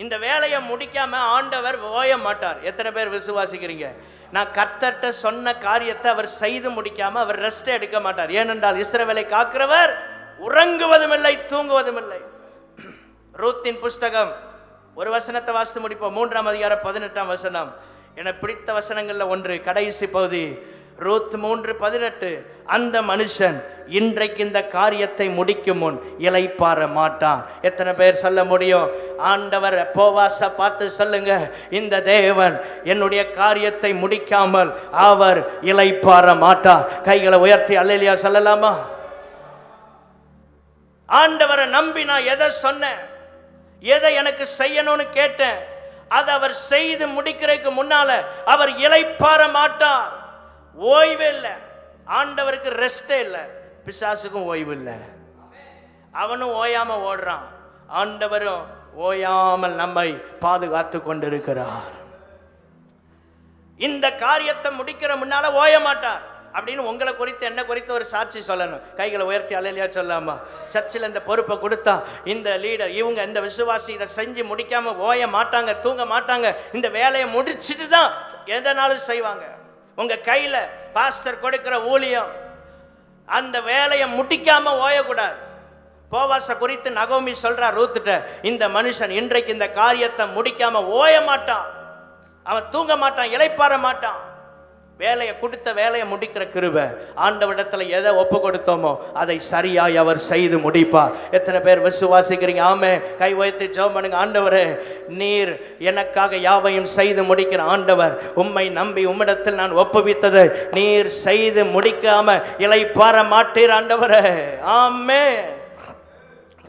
இந்த வேலையை முடிக்காம ஆண்டவர் ஓய மாட்டார். எத்தனை பேர் விசுவாசிக்கிறீங்க? நான் கர்த்தர்ட்ட சொன்ன காரியத்தை அவர் செய்து முடிக்காம அவர் ரெஸ்ட் எடுக்க மாட்டார். ஏனென்றால் இஸ்ரவேலை காக்கிறவர் உறங்குவதும் இல்லை, தூங்குவதும் இல்லை. ரூத்தின் புஸ்தகம் ஒரு வசனத்தை வாசித்து முடிப்போம். 3ஆம் அதிகாரம் 18ஆம் வசனம். என பிடித்த வசனங்கள்ல ஒன்று, கடைசி பகுதி, ரூத் 3:18. அந்த மனுஷன் இன்றைக்கு இந்த காரியத்தை முடிக்கும் முன் இளைப்பாற மாட்டான். எத்தனை பேர் சொல்ல முடியும்? ஆண்டவர் போவாச பார்த்து சொல்லுங்க, இந்த தேவன் என்னுடைய காரியத்தை முடிக்காமல் அவர் இளைப்பாற மாட்டார். கைகளை உயர்த்தி அல்லேலூயா சொல்லலாமா? ஆண்டவரை நம்பி நான் எதை சொன்னேன், எதை எனக்கு செய்யணும்னு கேட்டேன், அதை அவர் செய்து முடிக்கிறதுக்கு முன்னால அவர் இளைப்பாற மாட்டார். ஓய்வே இல்லை. ஆண்டவருக்கு ரெஸ்டே இல்லை, பிசாசுக்கும் ஓய்வு இல்லை. அவனும் ஓயாம ஓடுறான், ஆண்டவரும் ஓயாமல் நம்மை பாதுகாத்து கொண்டிருக்கிறார். இந்த காரியத்தை முடிக்கிற முன்னால ஓய மாட்டார் அப்படின்னு உங்களை குறித்து என்ன குறித்து ஒரு சாட்சி சொல்லணும். கைகளை உயர்த்தி அல்லேலூயா சொல்லாமா? சர்ச்சில் இந்த பொறுப்பை கொடுத்தா இந்த லீடர் இவங்க இந்த விசுவாசி இதை செஞ்சு முடிக்காம ஓய மாட்டாங்க, தூங்க மாட்டாங்க. இந்த வேலையை முடிச்சுட்டு தான் எதனாலும் செய்வாங்க. உங்க கையில பாஸ்டர் கொடுக்கிற ஊழியம், அந்த வேலையை முடிக்காம ஓயக்கூடாது. போவாச குறித்து நகோமி சொல்றா ரூத்துட்ட, இந்த மனுஷன் இன்றைக்கு இந்த காரியத்தை முடிக்காம ஓய மாட்டான், அவன் தூங்க மாட்டான், இளைப்பாற மாட்டான். வேலையை கொடுத்த வேலையை முடிக்கிற கிருபை. ஆண்டவரிடத்துல எதை ஒப்பு கொடுத்தோமோ அதை சரியாய் அவர் செய்து முடிப்பார். எத்தனை பேர் விசுவாசிக்கிறீங்க? ஆமே. கை வைத்து ஜெபம் பண்ணுங்க. ஆண்டவரே, நீர் எனக்காக யாவையும் செய்து முடிக்கிற ஆண்டவர், உம்மை நம்பி உம்மிடத்தில் நான் ஒப்புவித்ததை நீர் செய்து முடிக்காம இளைப்பாற மாட்டீர் ஆண்டவரே. ஆமே.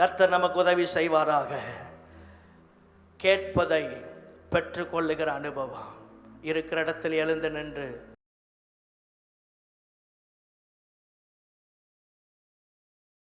கர்த்தர் நமக்கு உதவி செய்வாராக. கேட்பதை பெற்றுக்கொள்ளுகிற அனுபவம் இருக்கிற இடத்தில் எழுந்து நின்று